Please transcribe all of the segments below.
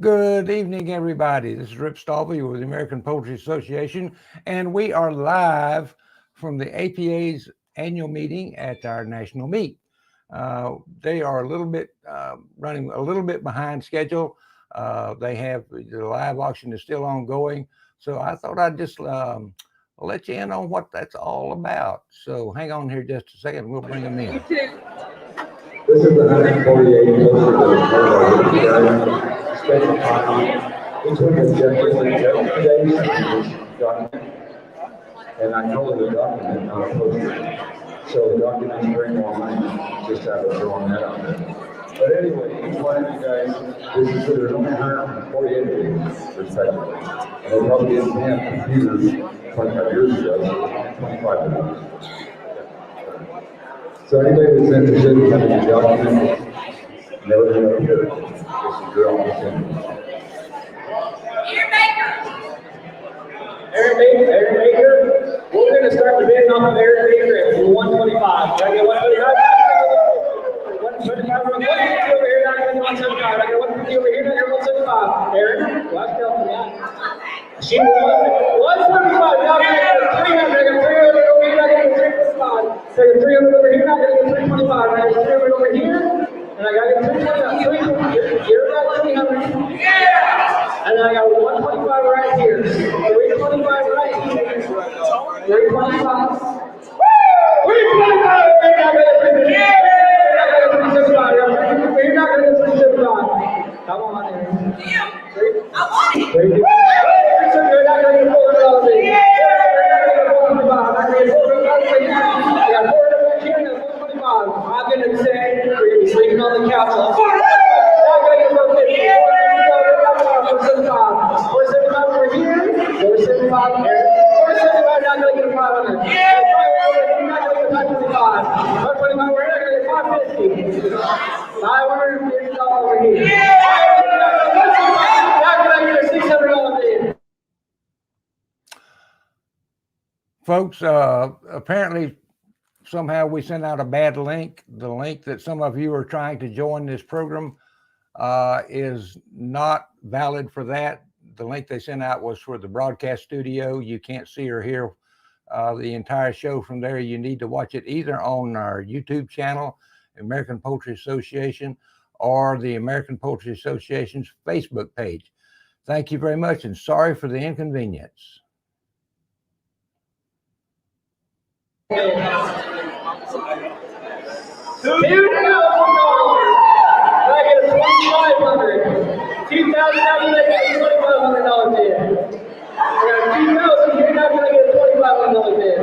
Good evening, everybody. This is Rip Stalvey with the American Poultry Association, and we are live from the APA's annual meeting at our national meet. They are a little bit running a little bit behind schedule. They have the live auction is still ongoing, so I thought I'd just let you in on what that's all about. So hang on here just a second. We'll bring them in. This is the 148th special copy. Each one is definitely document, and I call it a document, not a poster. So the documents bring more money, just have it throwing that out there. But anyway, each one of you guys, this is there's only 148 of these, respectively. And they probably didn't have computers 25 years ago, so 25 of them. So anybody that's interested in having a document, never been up here. This is your opportunity. Aaron Baker. We're going to start the bidding off of Aaron Baker at 125. Can I get 125? 125 over here, not going to 175. I got 150 over here, not going to 175. Aaron, watch out for that. She was 125. Now I got 300. I got 300 over here, not going to 325. I got 300 over here, not going to 325. I got 300 over here, and I got 325. You're not 300. Yeah! And then I got 125 right here. 325 right here. 325. 325. We're not going to 375. You're not going to 375. Come on, Aaron. I want it. You're not going to get $400. Yeah! I'm going to get $400. I got $400 back here and $125. I'm going to say we're going to be sleeping on the couch. I'm going to get $450. 475 over here. 475 here. 475 not going to get a 500. Yeah! You're not going to get 525. 525 we're not going to get 550. $550 over here. Yeah! Not going to get a $600 bid. Folks, apparently somehow we sent out a bad link. The link that some of you are trying to join this program is not valid for that. The link they sent out was for the broadcast studio. You can't see or hear the entire show from there. You need to watch it either on our YouTube channel, American Poultry Association, or the American Poultry Association's Facebook page. Thank you very much, and sorry for the inconvenience. $2,500. $2,000 bid. I got 2,000. You're not going to get a $2,500 bid.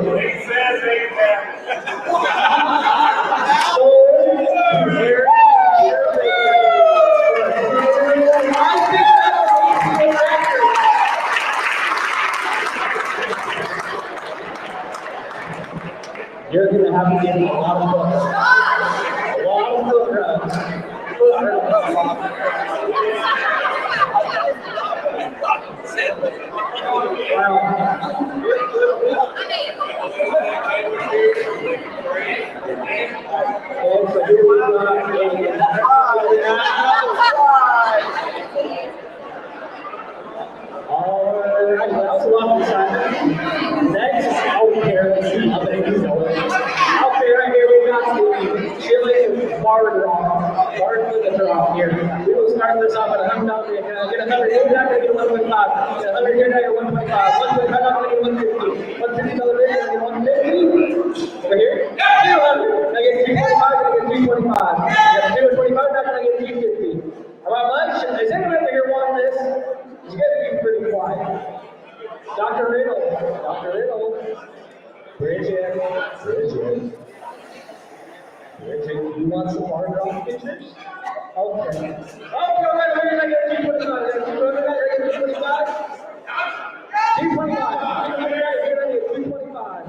You're going to have to give me a lot of books. A lot of book runs. We will start this off at $100. Get 100 here, not going to get 125. Get 100 here, not going to get 125. 125, not going to get 150. $150 bid, get 150. Over here, 200. I get 225, I get 225. I get 225, not going to get 250. How about lunch? Is anybody here want this? You guys be pretty quiet. Dr. Riddle. Bridget. You want some autograph pictures? Okay. Right here, I get 225. Right here, 225. 225. Here, I get 225.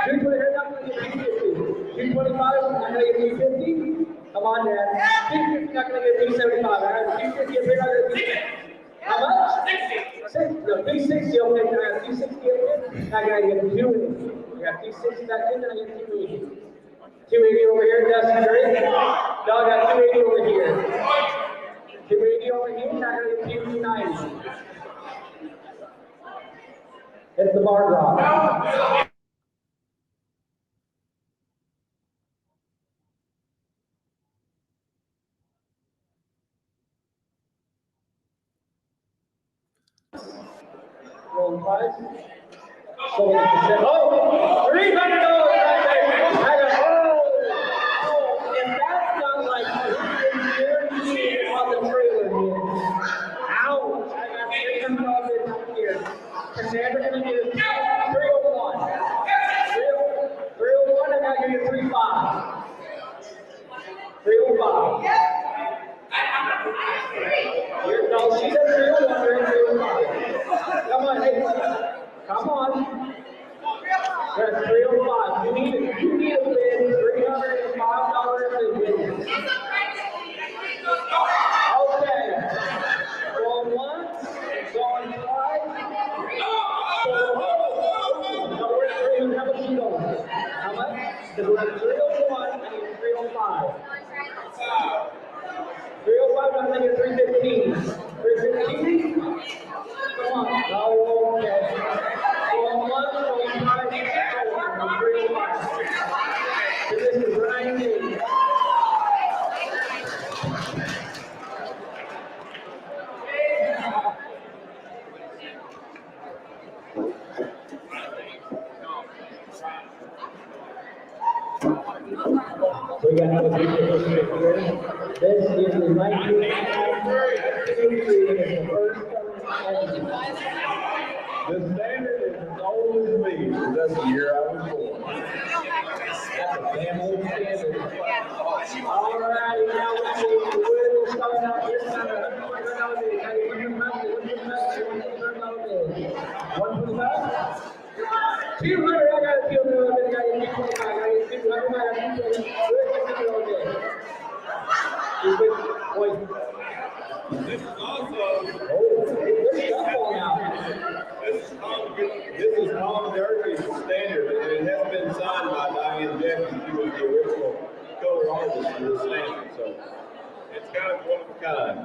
220 here, not going to get 250. 225, not going to get 250. Come on, Dad. 250, not going to get 275. All right, 250 here, not going to get 250. How much? 60. No, 260, okay. I got 260 up here. I got to get 280. I got 260 back in, and I get 280. 280 over here, Dustin Drake. Dog got 280 over here. 280 50 over here, and I gotta get 290. It's the bar drop. Roll twice. So we can say, oh, $300 right there. I go, oh, and that's not like guaranteed on the trailer here. Ouch, I got $300 right here. Cassandra gonna get 301. 301, and I gotta get 35. 305. No, she said 301, you're in 305. Come on, hey, come on. That's 305. You need a bid, $305 to win. Okay. Going once, going twice. No, we're at 300. How much you going? How much? Because we're at 301 and 305. 305, I'm thinking 315. 315? Come on. Oh, okay. Going once, going twice, going 305. So this is Ryan Lee. So we got another video here. This is the 1999 is the first engine. The standard is as old as me, because that's the year I was born. That's a damn old standard. All right, now we'll start out this time. $125? 200, I got a $200, I got a $225, I got a $200, I got a $225. This is also, There's stuff on out. this is Tom Durkee's standard, and it has been signed by Diane Jeffries, who was the original color artist for the standard, so it's kind of one of a kind.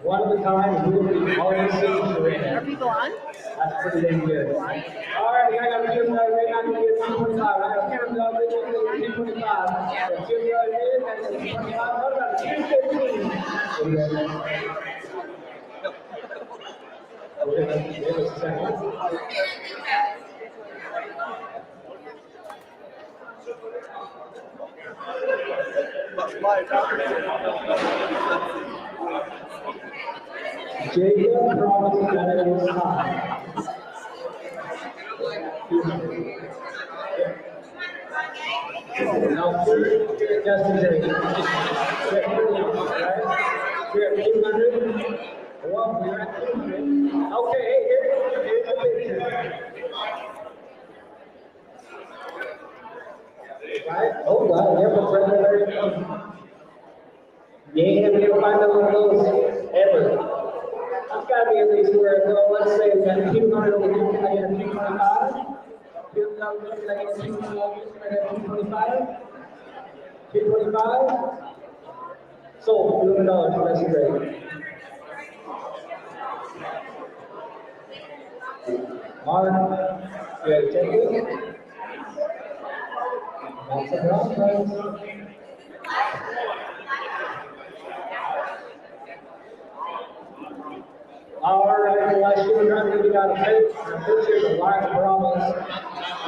One of a kind, really always Are people on? That's pretty damn good. All right, I got a $200, I can get 225. I got a $200, I can get 225. I got a $200, I can get 25. What about 215? Okay, give us a second. Jacob promised that it was time. Now, Justin Jacob. We're at 200. Well, we're at 200. Okay, here's the picture. Right? Oh, wow, we have a friend. Yeah, we don't find one of those ever. It's got to be at least where, well, let's say we got 200 over here, can I get a 225? 200 over here, can I get a 225? Can I get a 225? 225? Sold, $200, so that's great. Mark, you gotta take it. That's a wrong price. All right, unless you were trying to get out of bed, here's a large promise.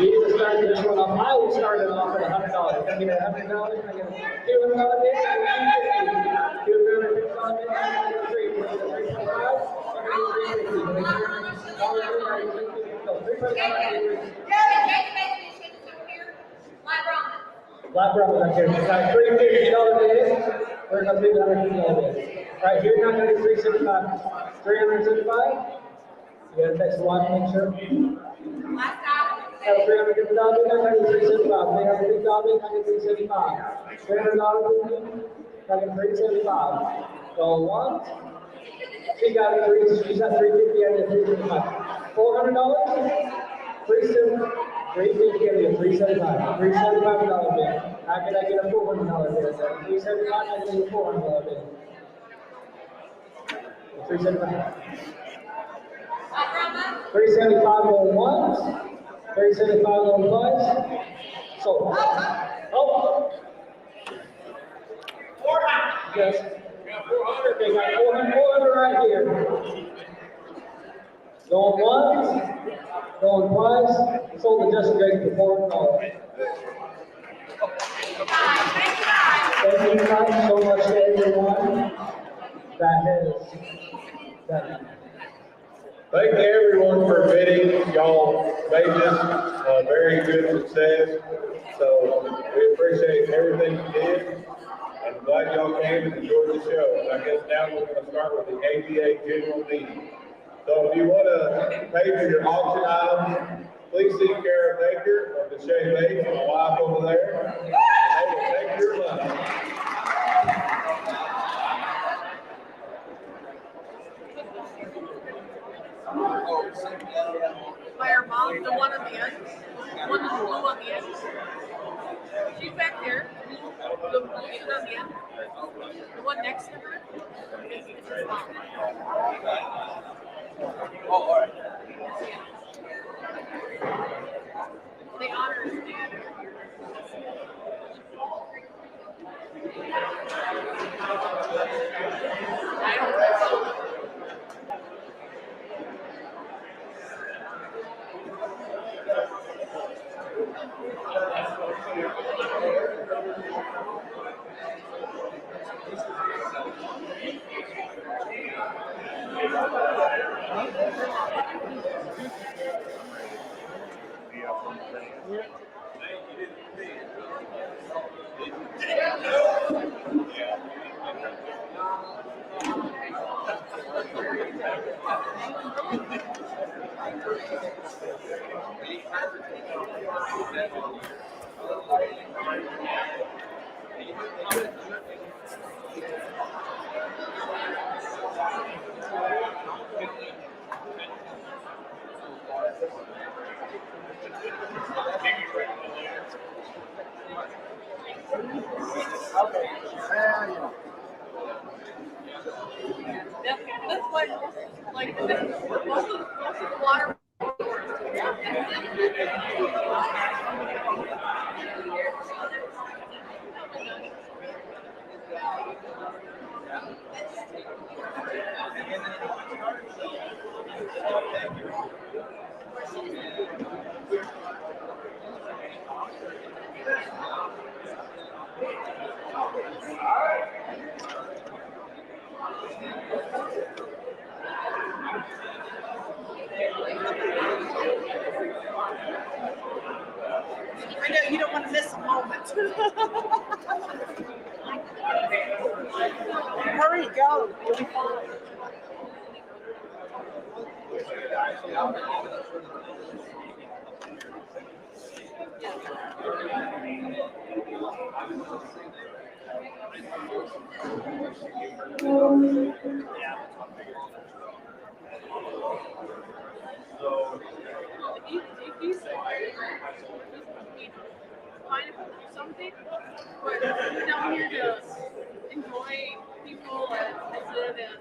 We either started this one off. I will start it off at $100. Can I get $100? Can I get $200? Black Brown back here. Got $350 bid. We're going to do $150 bid. Right here, not going to be $375. $375. You got to text the watch, make sure. Have $350 bid. Not going to be $375. $350 bid. Not going to be $375. $300 bid. Not going to be $375. Go once. She got it. She's at $350 and $375. $400. $350 and $375. $375 bid. How can I get a $400 bid? $375 and a $400 bid. $375 going once, $375 going twice. Sold. Oh. Yes. They got 400 right here. Going once, going twice, sold the Justin Drake for $400. Thank you guys so much to everyone that has done it. Thank everyone for bidding. Y'all made this a very good success. So we appreciate everything you did. I'm glad y'all came and enjoyed the show. And I guess now we're going to start with the ABA general meeting. So if you want to pay for your auction items, please see Kara Baker or Deshae Bates, my wife over there. And they will take your money. By our mom, the one on the end, the one that's blue on the end. She's back there. The blue shit on the end. The one next to her is his mom. Oh, all right. The Honorees dad. I don't know. That's like most of the water. I know you don't want to miss a moment. Hurry, go. You'll be fine. He's kind of something, but we're down here to enjoy people and visit and.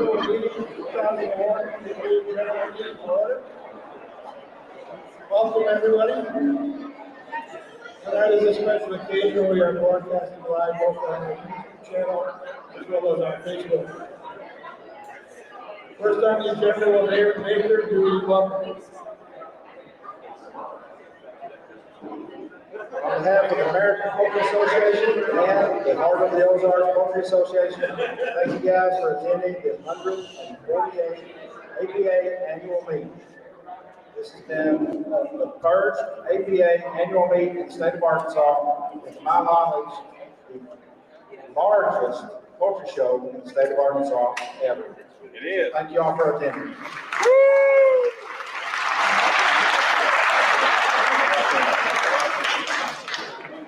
General Meeting 2001, APA General Meeting to order. Welcome, everybody. Tonight is a special occasion. We are broadcasting live both on our YouTube channel as well as on Facebook. First on the agenda will Mayor Baker do welcome. On behalf of the American Poultry Association and the Heart of the Ozarks Poultry Association, thank you guys for attending the 148th APA annual meeting. This has been the first APA annual meeting in the state of Arkansas, and to my knowledge, the largest poultry show in the state of Arkansas ever. It is. Thank you all for attending.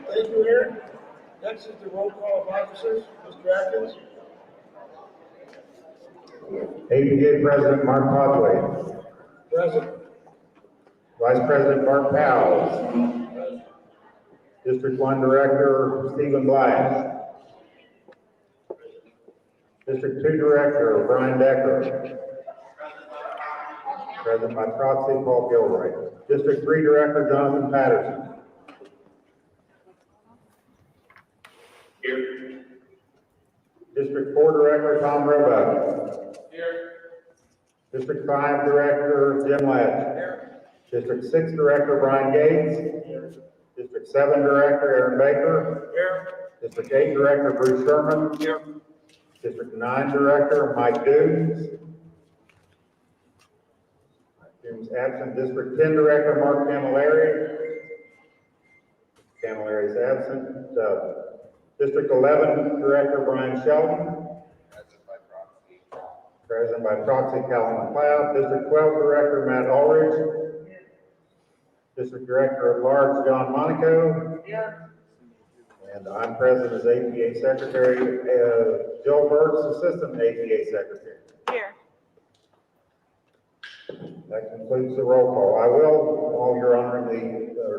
Thank you, Aaron. Next is the roll call of officers. Mr. Atkins. APA President Mark Podway, Present. Vice President Mark Powell, District 1 Director Stephen Blash, District 2 Director Brian Decker, Present by proxy Paul Gilroy, District 3 Director Jonathan Patterson. Here. District 4 Director Tom Roebuck. Here. District 5 Director Jim Latch. Here. District 6 Director Brian Gates. Here. District 7 Director Aaron Baker. Here. District 8 Director Bruce Sherman. Here. District 9 Director Mike Dukes. Jim's absent. District 10 Director Mark Camilleri. Camilleri is absent. District 11 Director Brian Sheldon. Present by proxy Calvin McLeod. District 12 Director Matt Ulrich. District Director at Large John Monaco. Here. And I'm present as APA Secretary. Joe Burks, Assistant APA Secretary. Here. That concludes the roll call. I will, while you're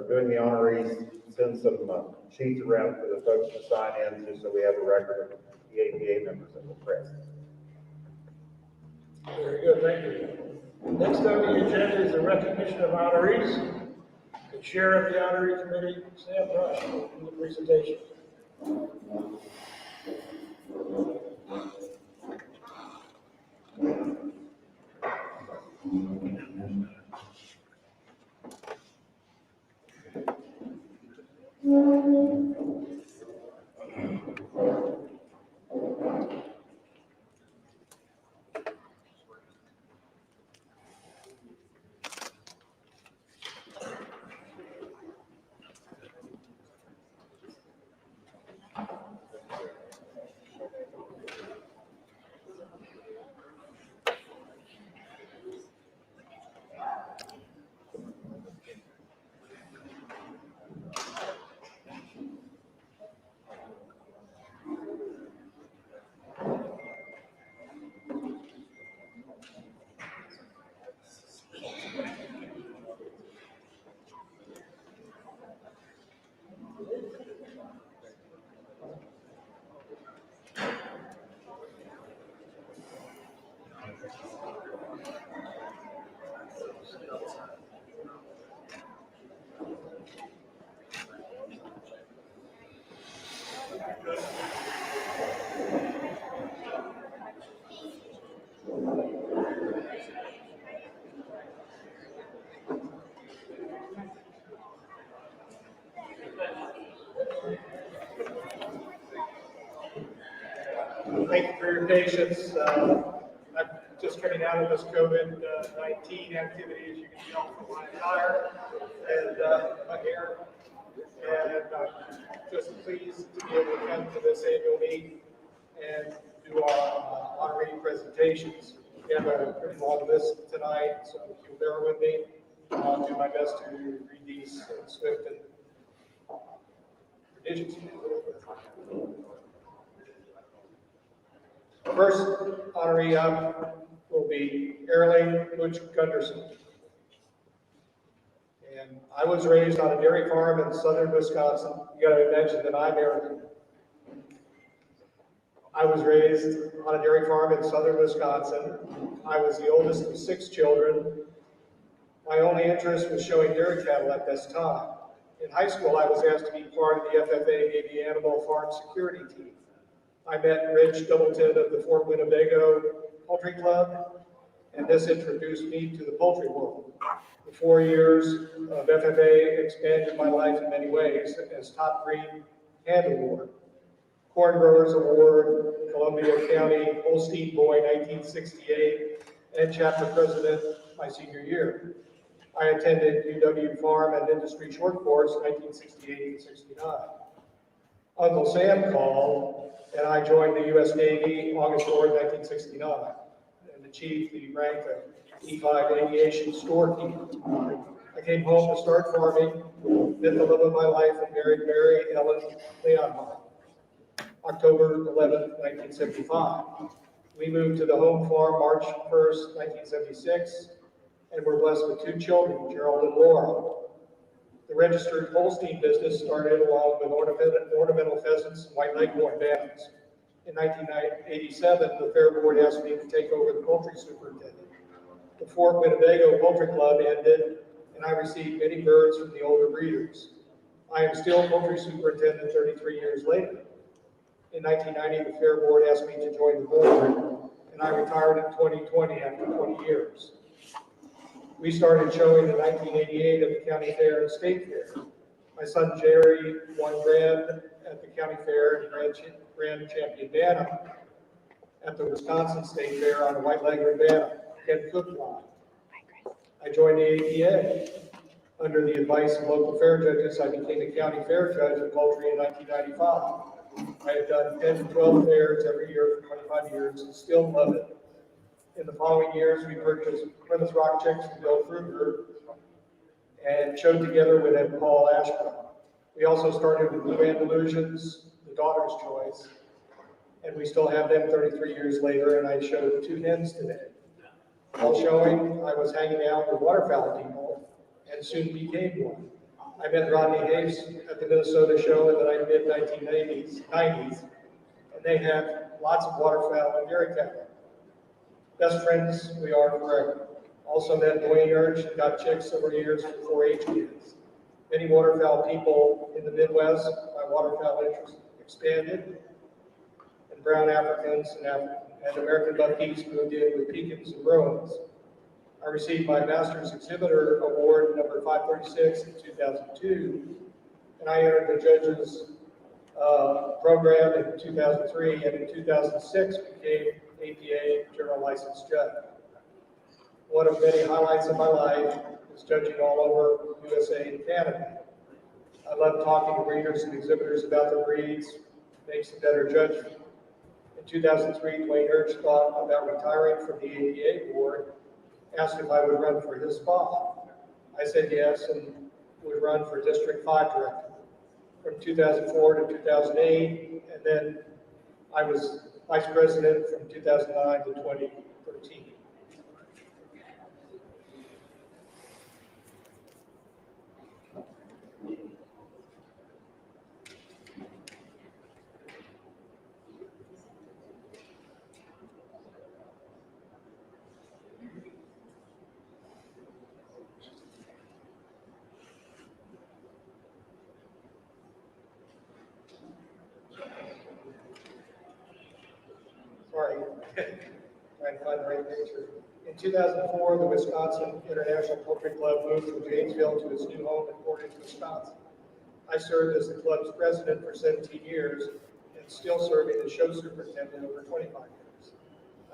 doing the honorees, send some sheets around for the folks to sign in, just so we have a record of the APA members that were present. Very good, thank you. Next on the agenda is the recognition of honorees. The chair of the honoree committee, Sam Rush, will do the presentation. Thank you for your patience. I'm just coming out of this COVID-19 activity, as you can tell from my attire and my hair. And I'm just pleased to be able to come to this annual meeting and do our honorary presentations. We have a pretty long list tonight, so if you'll bear with me, I'll do my best to read these swift and prodigious. First honoree up will be Erling Butch Gunderson. And I was raised on a dairy farm in southern Wisconsin. You gotta imagine that I'm American. I was raised on a dairy farm in southern Wisconsin. I was the oldest of 6 children. My only interest was showing dairy cattle at this time. In high school, I was asked to be part of the FFA Baby Animal Farm Security Team. I met Rich Doubleton of the Fort Winnebago Poultry Club, and this introduced me to the poultry world. The 4 years of FFA expanded my life in many ways, as Top Breed Hand Award, Corn Growers Award, Columbia County Holstein Boy 1968, and chapter president my senior year. I attended UW Farm and Industry Short Course 1968 and 69. Uncle Sam called, and I joined the U.S. Navy August 4, 1969, and achieved the rank of E5 Aviation Storekeeper. I came home to start farming, met the love of my life, and married Mary Ellen Leonhardt. October 11, 1975. We moved to the home farm March 1st, 1976, and were blessed with 2 children, Gerald and Laura. The registered Holstein business started along with ornamental pheasants and white leghorn bantams. In 1987, the Fair Board asked me to take over the poultry superintendent. The Fort Winnebago Poultry Club ended, and I received many birds from the older breeders. I am still poultry superintendent 33 years later. In 1990, the Fair Board asked me to join the board, and I retired in 2020 after 20 years. We started showing in 1988 at the county fair and state fair. My son Jerry won grand at the county fair and grand champion bantam at the Wisconsin State Fair on a white leghorn bantam, Ken Cook line. I joined the APA. Under the advice of local fair judges, I became a county fair judge of poultry in 1995. I have done 10 to 12 fairs every year for 25 years and still love it. In the following years, we purchased Plymouth Rock chicks from Bill Kruger and showed together with Ed Paul Ashburn. We also started with Blue Andalusians, the Daughter's Choice, and we still have them 33 years later, and I showed 2 hens today. While showing, I was hanging out with waterfowl people and soon became one. I met Rodney Hayes at the Minnesota show in the mid-90s, and they had lots of waterfowl and dairy cattle. Best friends we are forever. Also met Dwayne Urch and got chicks several years for 4-H kids. Many waterfowl people in the Midwest, my waterfowl interest expanded, and brown Africans and American buckies moved in with Pekins and Bruins. I received my Master's Exhibitor Award number 536 in 2002, and I entered the judges program in 2003, and in 2006 became APA General License Judge. One of many highlights of my life is judging all over USA and Canada. I love talking to breeders and exhibitors about their breeds, makes a better judgment. In 2003, Dwayne Urch thought about retiring from the APA board, asked if I would run for his spot. I said yes and would run for District 5 Director from 2004 to 2008, and then I was Vice President from 2009 to 2013. Sorry, trying to find the right picture. In 2004, the Wisconsin International Poultry Club moved from Janesville to its new home in Portage, Wisconsin. I served as the club's president for 17 years and still serving as show superintendent over 25 years.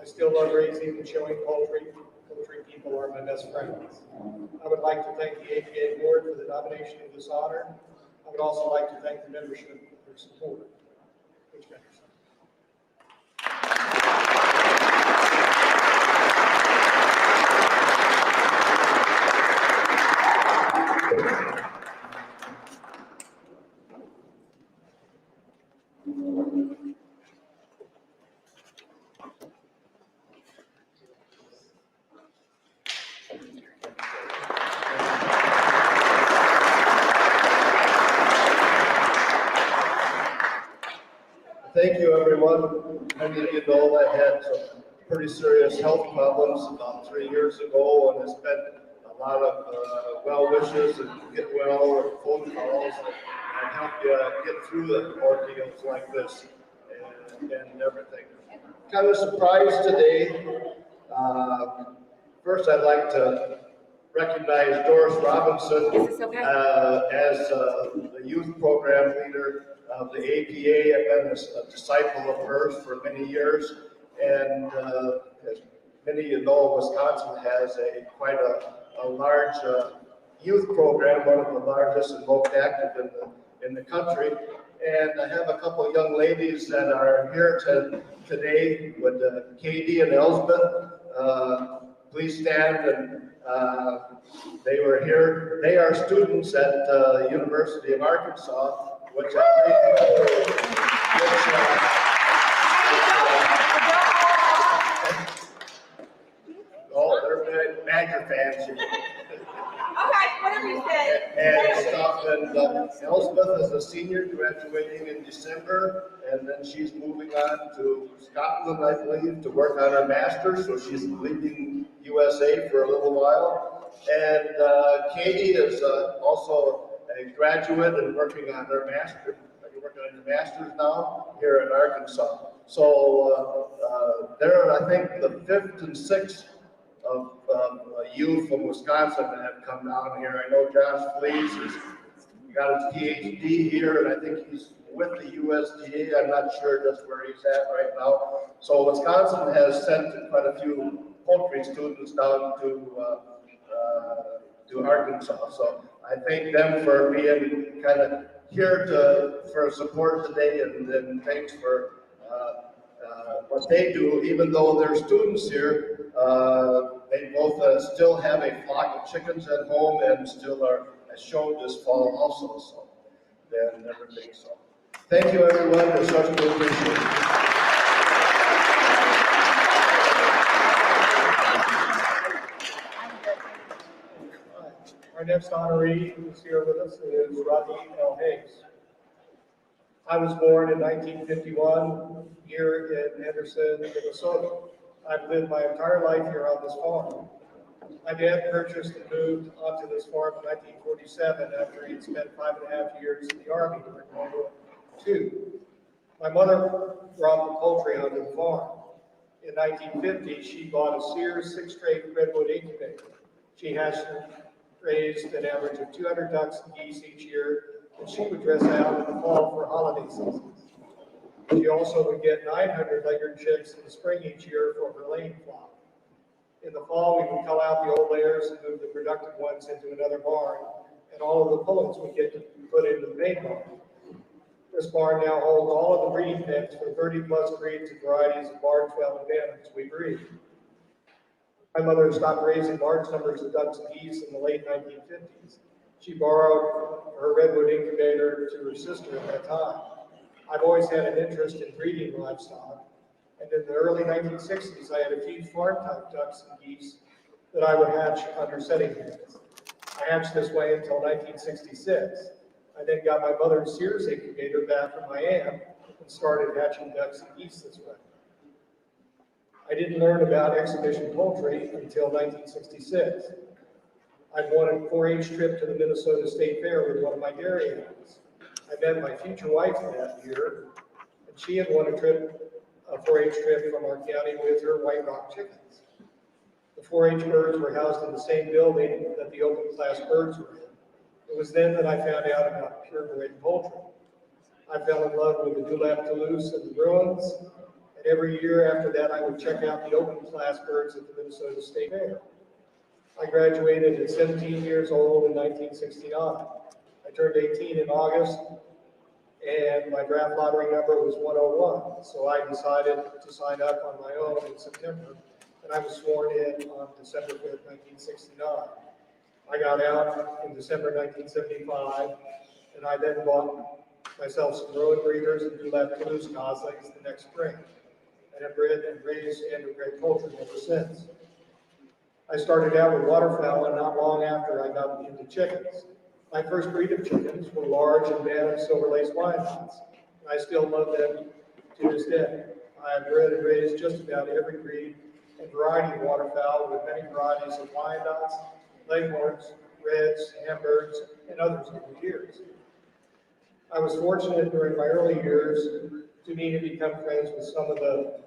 I still love raising and showing poultry. Poultry people are my best friends. I would like to thank the APA board for the nomination of this honor. I would also like to thank the membership for their support. Which membership? Thank you, everyone. many of you know, I had some pretty serious health problems about 3 years ago, and it's been a lot of well wishes and get well and phone calls and help you get through the ordeals like this and everything. Kind of surprised today. First, I'd like to recognize Doris Robinson as the youth program leader of the APA. I've been a disciple of hers for many years, and as many of you know, Wisconsin has quite a large youth program, one of the largest and most active in the country. And I have a couple of young ladies that are here today with Katie and Elspeth. Please stand. And they were here. They are students at the University of Arkansas, which they're Badger fans. Okay, whatever you say. And stuff. And Elspeth is a senior graduating in December, and then she's moving on to Scotland, I believe, to work on her master's. So she's leaving USA for a little while. And Katie is also a graduate and working on her master's. Working on her master's now here in Arkansas. So they're, I think, the 5th and 6th of youth from Wisconsin that have come down here. I know Josh Flees has got his PhD here, and I think he's with the USDA. I'm not sure just where he's at right now. So Wisconsin has sent quite a few poultry students down to Arkansas. So I thank them for being kind of here for support today, and thanks for what they do. Even though they're students here, they both still have a flock of chickens at home and still are shown this fall also. So, and everything. So, thank you everyone. It's such good appreciation. Our next honoree who's here with us is Rodney L. Hayes. I was born in 1951 here in Henderson, Minnesota. I've lived my entire life here on this farm. My dad purchased and moved onto this farm in 1947 after he'd spent 5.5 years in the Army during World War II. My mother brought the poultry onto the farm. In 1950, she bought a Sears 6-tray redwood incubator. She hatched and raised an average of 200 ducks and geese each year, and she would dress out in the fall for holiday seasons. She also would get 900 leghorn chicks in the spring each year for her laying flock. In the fall, we would cull out the old layers and move the productive ones into another barn, and all of the pullets would get to be put into the main barn. This barn now holds all of the breeding pens for 30+ breeds and varieties of large family animals we breed. My mother stopped raising large numbers of ducks and geese in the late 1950s. She borrowed her redwood incubator to her sister at that time. I've always had an interest in breeding livestock, and in the early 1960s, I had a few farm-type ducks and geese that I would hatch under setting hens. I hatched this way until 1966. I then got my mother's Sears incubator back from my aunt and started hatching ducks and geese this way. I didn't learn about exhibition poultry until 1966. I'd won a 4-H trip to the Minnesota State Fair with one of my dairy animals. I met my future wife that year, and she had won a 4-H trip from our county with her White Rock chickens. The 4-H birds were housed in the same building that the open class birds were in. It was then that I found out about purebred poultry. I fell in love with the Dewlap Toulouse and the Bruins, and every year after that I would check out the open class birds at the Minnesota State Fair. I graduated at 17 years old in 1969. I turned 18 in August, and my draft lottery number was 101. So I decided to sign up on my own in September, and I was sworn in on December 5th, 1969. I got out in December 1975, and I then bought myself some Rowan breeders and Dewlap Toulouse goslings the next spring, and have bred and raised android poultry ever since. I started out with waterfowl, and not long after I got into chickens. My first breed of chickens were large and banded silver-laced Wyandottes, and I still love them to this day. I've bred and raised just about every breed and variety of waterfowl, with many varieties of Wyandottes, Leghorns, Reds, Hamburgs, and others over the years. I was fortunate during my early years to meet and become friends with some of the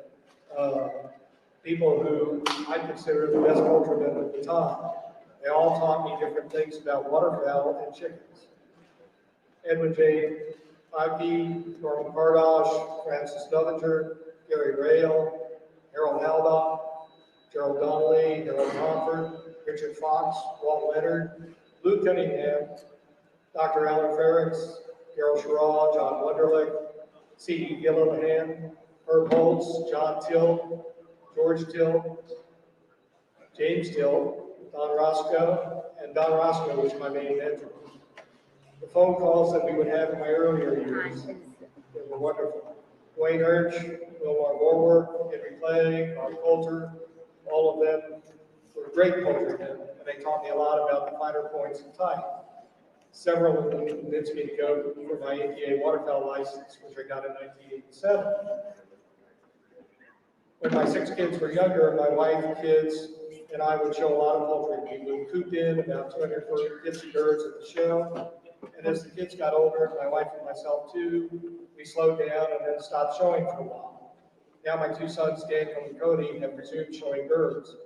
people who I consider the best poultrymen at the time. They all taught me different things about waterfowl and chickens. Edwin J. Ivey, Norman Kardosh, Francis Dovinger, Gary Rail, Harold Halbach, Gerald Donnelly, Harold Comfort, Richard Fox, Walt Leonard, Lou Cunningham, Dr. Alan Frericks, Carol Sherraw, John Wunderlich, C.E. Gilliland, Herb Holtz, John Till, George Till, James Till, Don Roscoe, and Don Roscoe was my main mentor. The phone calls that we would have in my earlier years, they were wonderful. Wayne Urch, Wilmar Warworth, Henry Clay, Mark Coulter, all of them were great poultrymen, and they taught me a lot about the finer points of type. Several of them convinced me to go for my APA waterfowl license, which I got in 1987. When my 6 kids were younger, my wife, kids, and I would show a lot of poultry. We would coop in about 250 birds at the show. And as the kids got older, my wife and myself too, we slowed down and then stopped showing for a while. Now my 2 sons, Daniel and Cody, have resumed showing birds.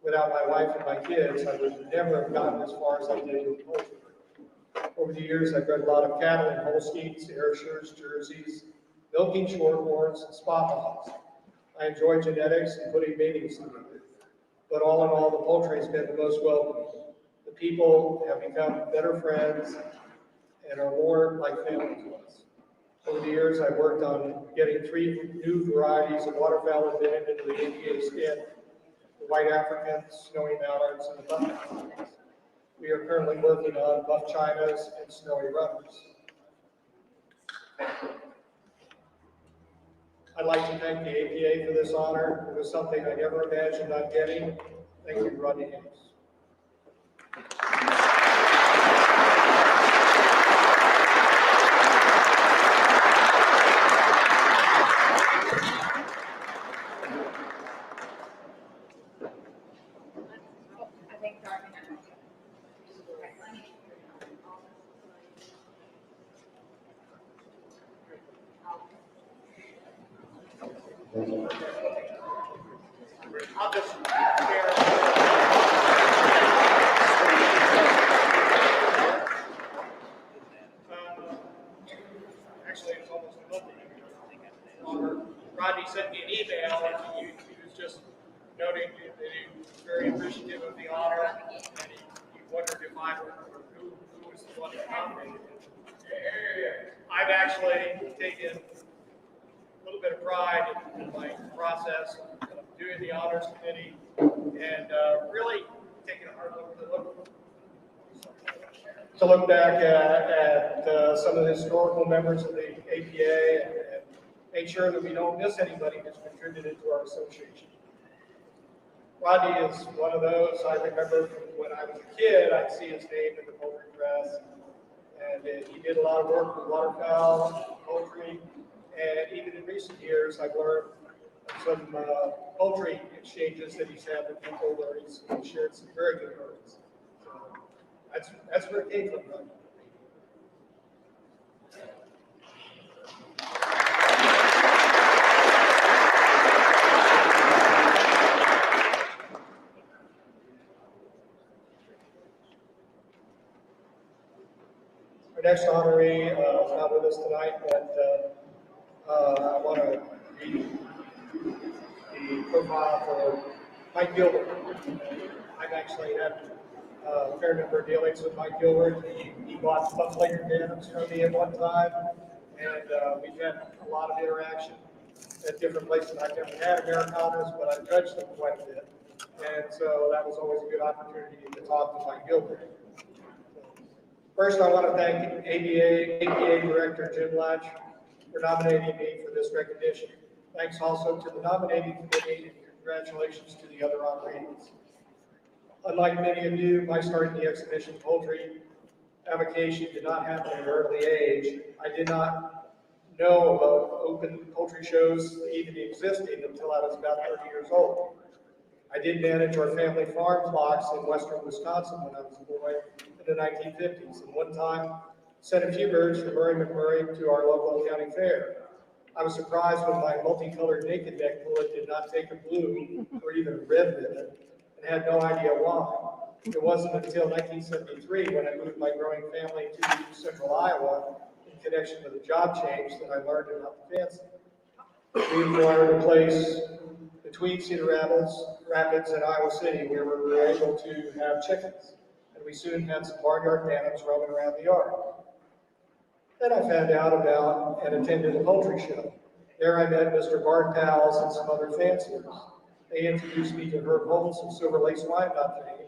Without my wife and my kids, I would never have gotten as far as I did with poultry. Over the years, I've bred a lot of cattle and Holsteins, Ayrshires, Jerseys, milking Shorthorns, and spot hogs. I enjoy genetics and putting matings together. But all in all, the poultry has been the most welcoming. The people have become better friends and are more like family to us. Over the years, I've worked on getting 3 new varieties of waterfowl admitted into the APA skin: the white Africans, snowy mallards, and the buff. We are currently working on buff chinas and snowy runners. I'd like to thank the APA for this honor. It was something I never imagined I'd getting. Thank you, Rodney Hayes. I'll just share. Actually, it's almost a month ago. Rodney sent me an email, and he was just noting that he was very appreciative of the honor, and he wondered if I were, or who was the one that nominated him. I've actually taken a little bit of pride in my process of doing the honors committee, and really taking a hard look back at some of the historical members of the APA and make sure that we don't miss anybody who's contributed to our association. Rodney is one of those. I remember from when I was a kid, I'd see his name in the poultry press, and he did a lot of work with waterfowl, poultry, and even in recent years, I've learned some poultry exchanges that he's had with people where he's shared some very good birds. So that's where it came from, Rodney. Our next honoree is not with us tonight, but I want to read the profile for Mike Gilbert. I've actually had a fair number of dealings with Mike Gilbert. He bought Buffalo Dams from me at one time, and we've had a lot of interaction at different places. I've never had Americanas, but I've judged them quite a bit. And so that was always a good opportunity to talk to Mike Gilbert. First, I want to thank APA Director Jim Latch for nominating me for this recognition. Thanks also to the nominating committee, and congratulations to the other honorees. Unlike many of you, my start in the exhibition poultry avocation did not happen at an early age. I did not know about open poultry shows even existing until I was about 30 years old. I did manage our family farm flocks in western Wisconsin when I was a boy in the 1950s, and one time sent a few birds from Murray McMurray to our local county fair. I was surprised when my multicolored naked neck bullet did not take a blue or even a red ribbon, and had no idea why. It wasn't until 1973 when I moved my growing family to central Iowa in connection with a job change that I learned about the fancy. We acquired a place between Cedar Rapids and Iowa City where we were able to have chickens, and we soon had some barnyard bantams roaming around the yard. Then I found out about and attended a poultry show. There I met Mr. Bart Powles and some other fanciers. They introduced me to Herb Holtz of Silver Lakes Wyandotte fame,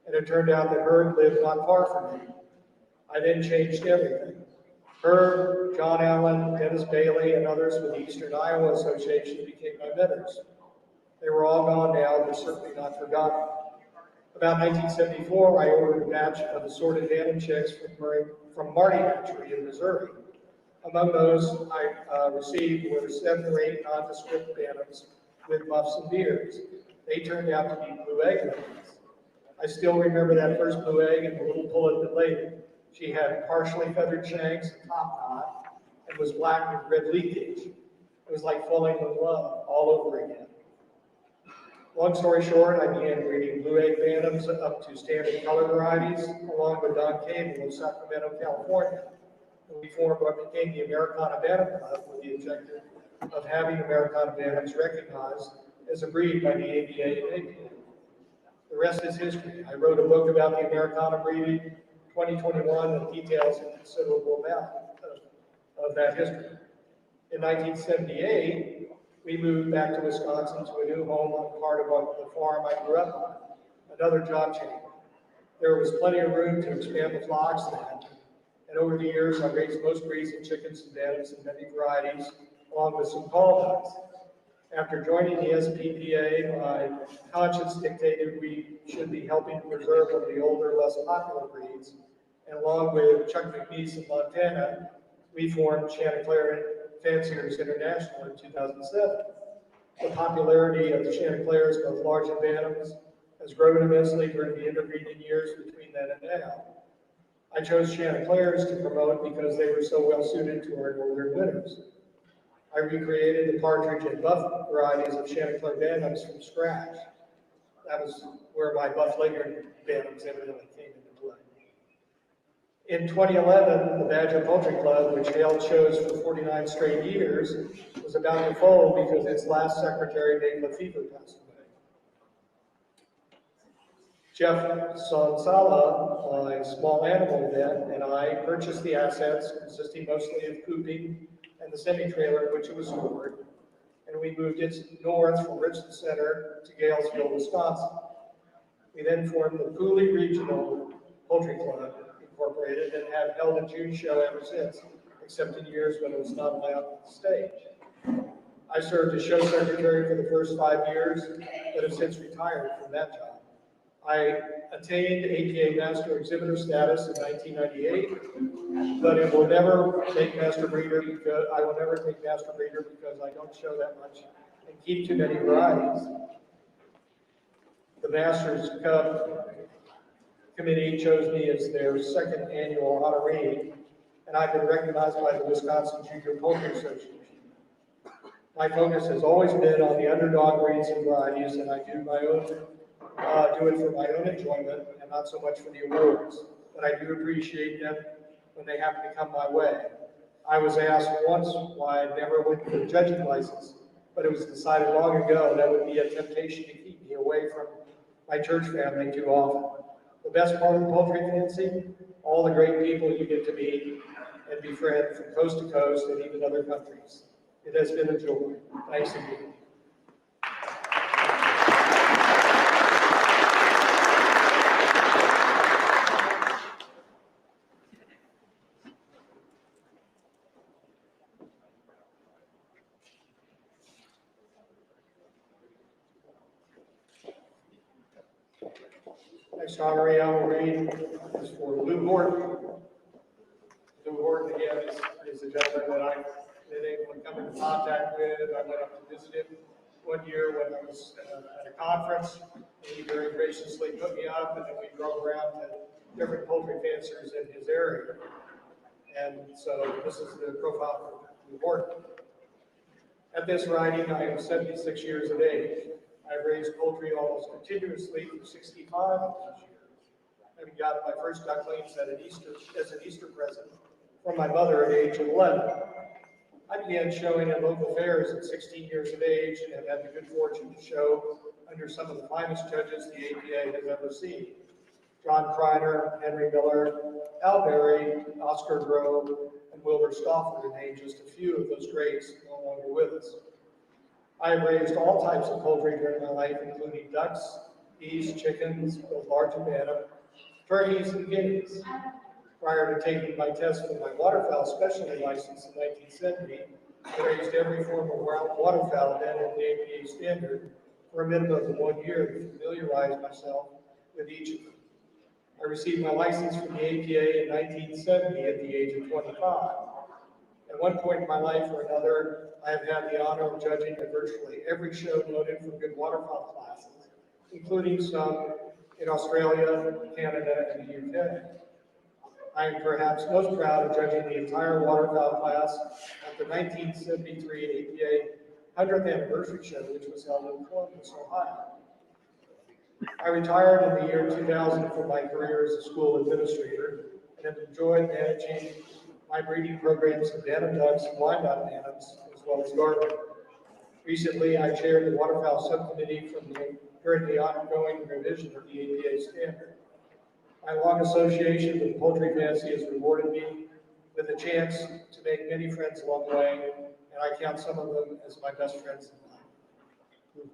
and it turned out that Herb lived not far from me. I then changed everything. Herb, John Allen, Dennis Bailey, and others with the Eastern Iowa Association became my mentors. They were all gone now, but certainly not forgotten. About 1974, I ordered a batch of assorted bantam chicks from Marty Hatchery in Missouri. Among those I received were 7 or 8 nondescript bantams with muffs and beards. They turned out to be blue egg ladies. I still remember that first blue egg and the little pullet that laid it. She had partially feathered shanks and top knot and was black with red leakage. It was like falling in love all over again. Long story short, I began breeding blue egg bantams up to standard color varieties, along with Don Cable of Sacramento, California. And we formed what became the Americana Bantam Club with the objective of having Americana Bantams recognized as a breed by the ABA and APA. The rest is history. I wrote a book about the Americana breeding, 2021, that details a considerable amount of that history. In 1978, we moved back to Wisconsin to a new home on part of the farm I grew up on, another job change. There was plenty of room to expand the flocks then, and over the years I raised most breeds of chickens and bantams and many varieties, along with some call ducks. After joining the SPPA, my conscience dictated we should be helping to preserve one of the older, less popular breeds, and along with Chuck McNeese of Montana, we formed Chanticleer Fanciers International in 2007. The popularity of the Chanticleers, both large and bantams, has grown immensely during the interbreeding years between then and now. I chose Chanticleers to promote because they were so well suited to our northern winters. I recreated the partridge and buff varieties of Chanticleer bantams from scratch. That was where my buff-legged bantams evidently came into play. In 2011, the Badger Poultry Club, which held shows for 49 straight years, was about to fold because its last secretary, Dave Lefevre, passed away. Jeff Sonsala, a small animal vet, and I purchased the assets, consisting mostly of cooping and the semi-trailer in which it was stored, and we moved it north from Richland Center to Galesville, Wisconsin. We then formed the Poultry Regional Poultry Club, Incorporated, and have held a June show ever since, except in years when it was not allowed on the stage. I served as show secretary for the first 5 years, but have since retired from that job. I attained APA Master Exhibitor status in 1998, but it will never take Master Breeder because I will never take Master Breeder because I don't show that much and keep too many varieties. The Masters Cup Committee chose me as their second annual honoree, and I've been recognized by the Wisconsin Junior Poultry Association. My focus has always been on the underdog breeds and varieties, and I do it for my own enjoyment and not so much for the awards, but I do appreciate them when they happen to come my way. I was asked once why I never went for a judging license, but it was decided long ago that would be a temptation to keep me away from my church family too often. The best part of the poultry fancy, all the great people you get to meet and befriend from coast to coast and even other countries. It has been a joy. Thanks again. Next honoree I will read is for Lou Horton. Lou Horton, again, is a gentleman that I been able to come into contact with. I went up to visit him one year when I was at a conference. He very graciously put me up, and then we drove around to different poultry fanciers in his area. And so this is the profile for the board. At this writing, I am 76 years of age. I've raised poultry almost continuously for 65 of these years. Having gotten my first ducklings as an Easter present from my mother at age 11. I began showing at local fairs at 16 years of age and have had the good fortune to show under some of the finest judges the APA has ever seen. John Kreiner, Henry Miller, Al Berry, Oscar Grove, and Wilbur Stauffer, to name just a few of those greats no longer with us. I have raised all types of poultry during my life, including ducks, geese, chickens, both large and bantam, turkeys, and guineas. Prior to taking my test for my waterfowl specialty license in 1970, I raised every form of waterfowl then at the APA standard for a minimum of 1 year to familiarize myself with each of them. I received my license from the APA in 1970 at the age of 25. At one point in my life or another, I have had the honor of judging at virtually every show noted for good waterfowl classes, including some in Australia, Canada, and the UK. I am perhaps most proud of judging the entire waterfowl class at the 1973 APA 100th anniversary show, which was held in Columbus, Ohio. I retired in the year 2000 from my career as a school administrator and have enjoyed managing my breeding programs of bantam ducks and Wyandotte bantams, as well as gardening. Recently, I chaired the waterfowl subcommittee during the ongoing revision of the APA standard. My long association with the poultry fancy has rewarded me with a chance to make many friends along the way, and I count some of them as my best friends in life.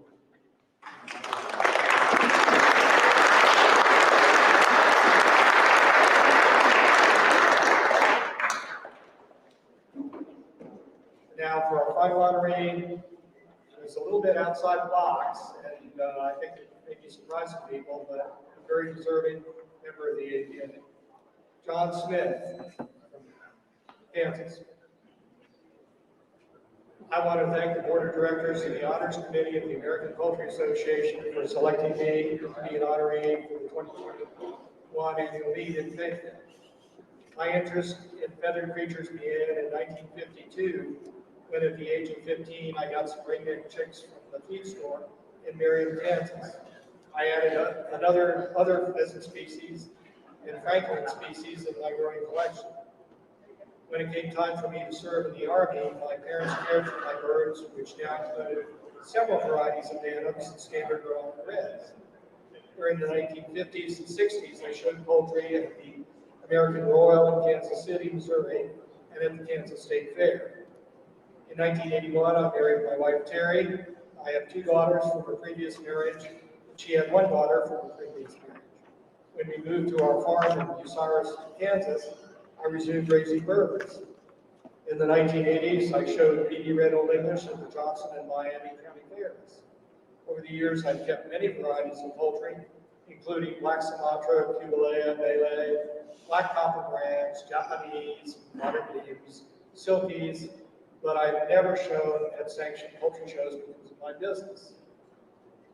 Now for our final honoree, it's a little bit outside the box, and I think it may be surprising to people, but a very deserving member of the APA. John Smith from Kansas. I want to thank the Board of Directors and the Honors Committee of the American Poultry Association for selecting me to be an honoree for the 2021 annual meeting. Thank you. My interest in feathered creatures began in 1952, when at the age of 15, I got some ring-neck chicks from the feed store in Marion, Kansas. I added other pheasant species and francolin species in my growing collection. When it came time for me to serve in the Army, my parents cared for my birds, which now included several varieties of bantams and standard grown reds. During the 1950s and 60s, I showed poultry at the American Royal in Kansas City, Missouri, and at the Kansas State Fair. In 1981, I married my wife, Terry. I have 2 daughters from her previous marriage, and she had 1 daughter from her previous marriage. When we moved to our farm in Bucyrus, Kansas, I resumed raising birds. In the 1980s, I showed BD Red Old English at the Johnson and Miami County Fairs. Over the years, I've kept many varieties of poultry, including Black Sumatra, Cubalea, Malay, Black Copper Brands, Japanese, Modern Beams, Silkies, but I've never shown at sanctioned poultry shows because of my business.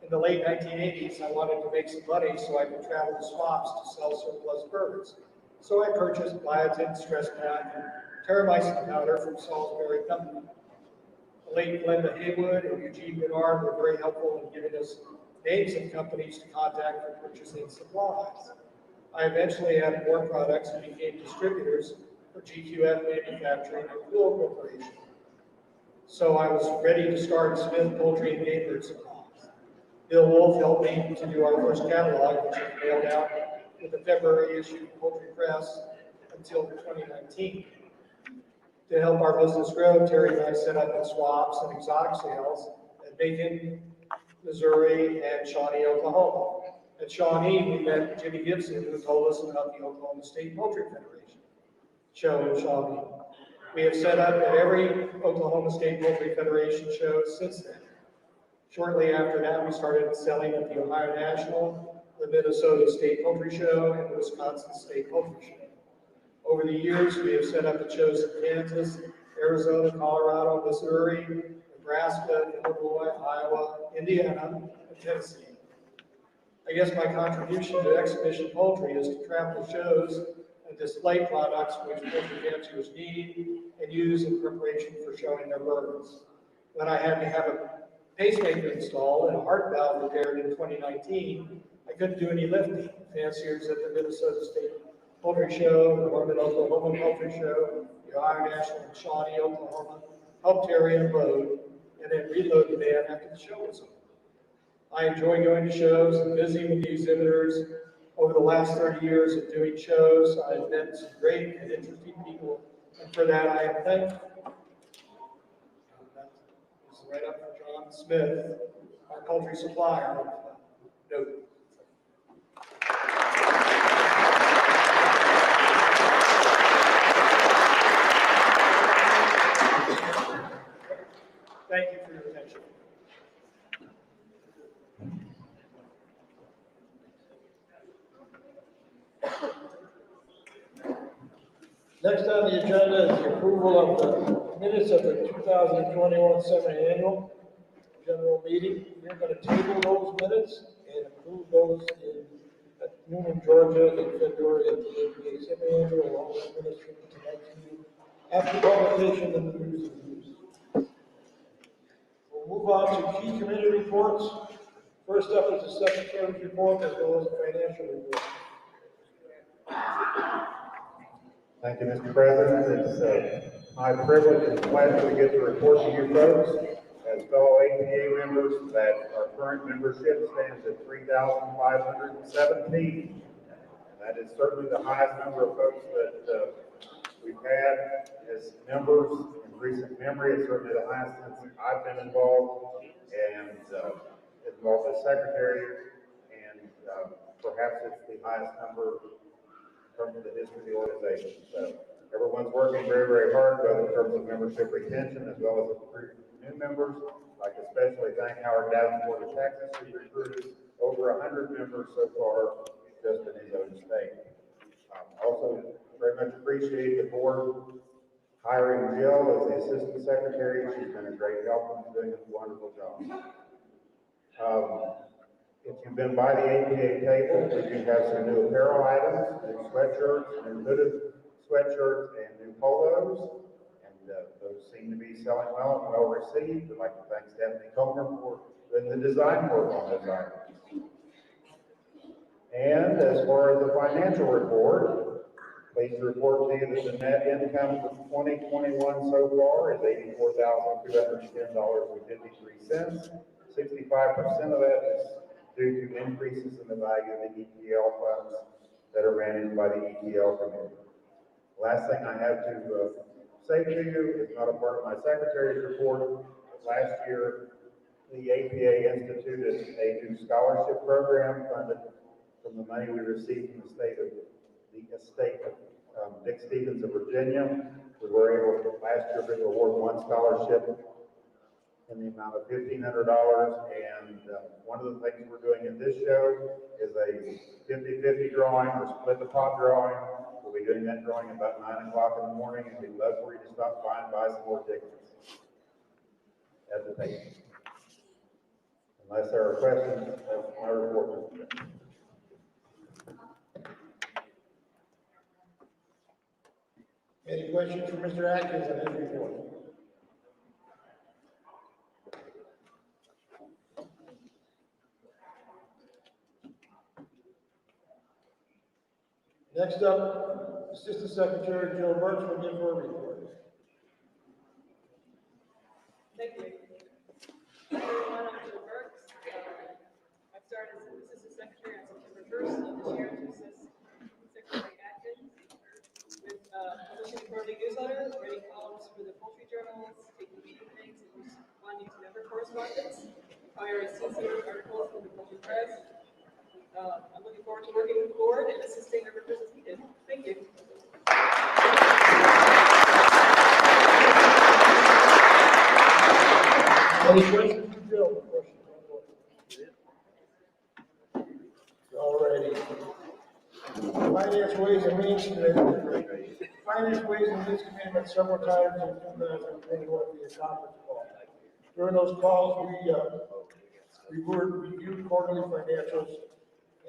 In the late 1980s, I wanted to make some money so I could travel to swaps to sell surplus birds. So I purchased biotin, stress pack, and terramycin powder from Salisbury Company. The late Glenda Haywood and Eugene Bernard were very helpful in giving us names of companies to contact for purchasing supplies. I eventually added more products and became distributors for GQF Manufacturing and Cool Corporation. So I was ready to start Smith Poultry and Game Bird Supplies. Bill Wolf helped me to do our first catalog, which we mailed out with the February issue of Poultry Press until 2019. To help our business grow, Terry and I set up in swaps and exotic sales at Macon, Missouri, and Shawnee, Oklahoma. At Shawnee, we met Jimmy Gibson, who told us about the Oklahoma State Poultry Federation show in Shawnee. We have set up at every Oklahoma State Poultry Federation show since then. Shortly after that, we started selling at the Ohio National, the Minnesota State Poultry Show, and the Wisconsin State Poultry Show. Over the years, we have set up at shows in Kansas, Arizona, Colorado, Missouri, Nebraska, Illinois, Iowa, Indiana, and Tennessee. I guess my contribution to exhibition poultry is to travel shows and display products which poultry fanciers need and use in preparation for showing their birds. When I had to have a pacemaker installed and a heart valve repaired in 2019, I couldn't do any lifting. Fanciers at the Minnesota State Poultry Show, the Norman, Oklahoma Poultry Show, the Ohio National in Shawnee, Oklahoma, helped carry and load, and then reload the van after the show was over. I enjoy going to shows and visiting with the exhibitors. Over the last 30 years of doing shows, I've met some great and interesting people, and for that I am thankful. That is right up for John Smith, our poultry supplier. Note. Thank you for your attention. Next on the agenda is the approval of the minutes of the 2021 semi-annual general meeting. We're going to table those minutes and approve those at Newman, Georgia in February at the APA semi-annual, along with minutes from tonight's meeting after publication in the news and news. We'll move on to key committee reports. First up is the secretary's report as well as the financial report. Thank you, Mr. President. It's my privilege and pleasure to get to report to you folks as fellow APA members that our current membership stands at 3,517. And that is certainly the highest number of folks that we've had as members in recent memory. It's certainly the highest since I've been involved and involved as secretary. And perhaps it's the highest number from the history of the organization. So everyone's working very, very hard, both in terms of membership retention as well as recruiting new members. I'd like to especially thank Howard Davenport of Texas, who recruited over 100 members so far just in his own state. Also, very much appreciate the board hiring Jill as the assistant secretary. She's been a great help and doing a wonderful job. If you've been by the APA table, we do have some new apparel items, new sweatshirts, new hooded sweatshirts, and new polos. And those seem to be selling well and well received. I'd like to thank Stephanie Comer for doing the design work on those items. And as far as the financial report, pleased to report to you that the net income for 2021 so far is $84,210.53. 65% of that is due to increases in the value of the ETL funds that are managed by the ETL committee. Last thing I have to say to you is not a part of my secretary's report. Last year, the APA instituted a new scholarship program funded from the money we received from the estate of Dick Stevens of Virginia. We were able to, last year, to award one scholarship in the amount of $1,500, and one of the things we're doing in this show is a 50-50 drawing or split the pot drawing. We'll be doing that drawing about 9 o'clock in the morning, and we'd love for you to stop by and buy some more tickets at the table. Unless there are questions, that's my report. Any questions for Mr. Atkins on his report? Next up, Assistant Secretary Jill Burks will give her report. Thank you. Hi everyone, I'm Jill Burks. I started as Assistant Secretary on September 1st of this year to assist Secretary Atkins with publishing the quarterly newsletter, writing columns for the poultry journals, taking meeting things, and responding to member correspondence. I already seen some articles from the Poultry Press. I'm looking forward to working with the board and assisting the members as needed. Thank you. Any questions for Jill? All righty. Finance, Ways and Means Committee. Finance, Ways and Means Committee met several times in 2021 via conference call. During those calls, we reviewed quarterly financials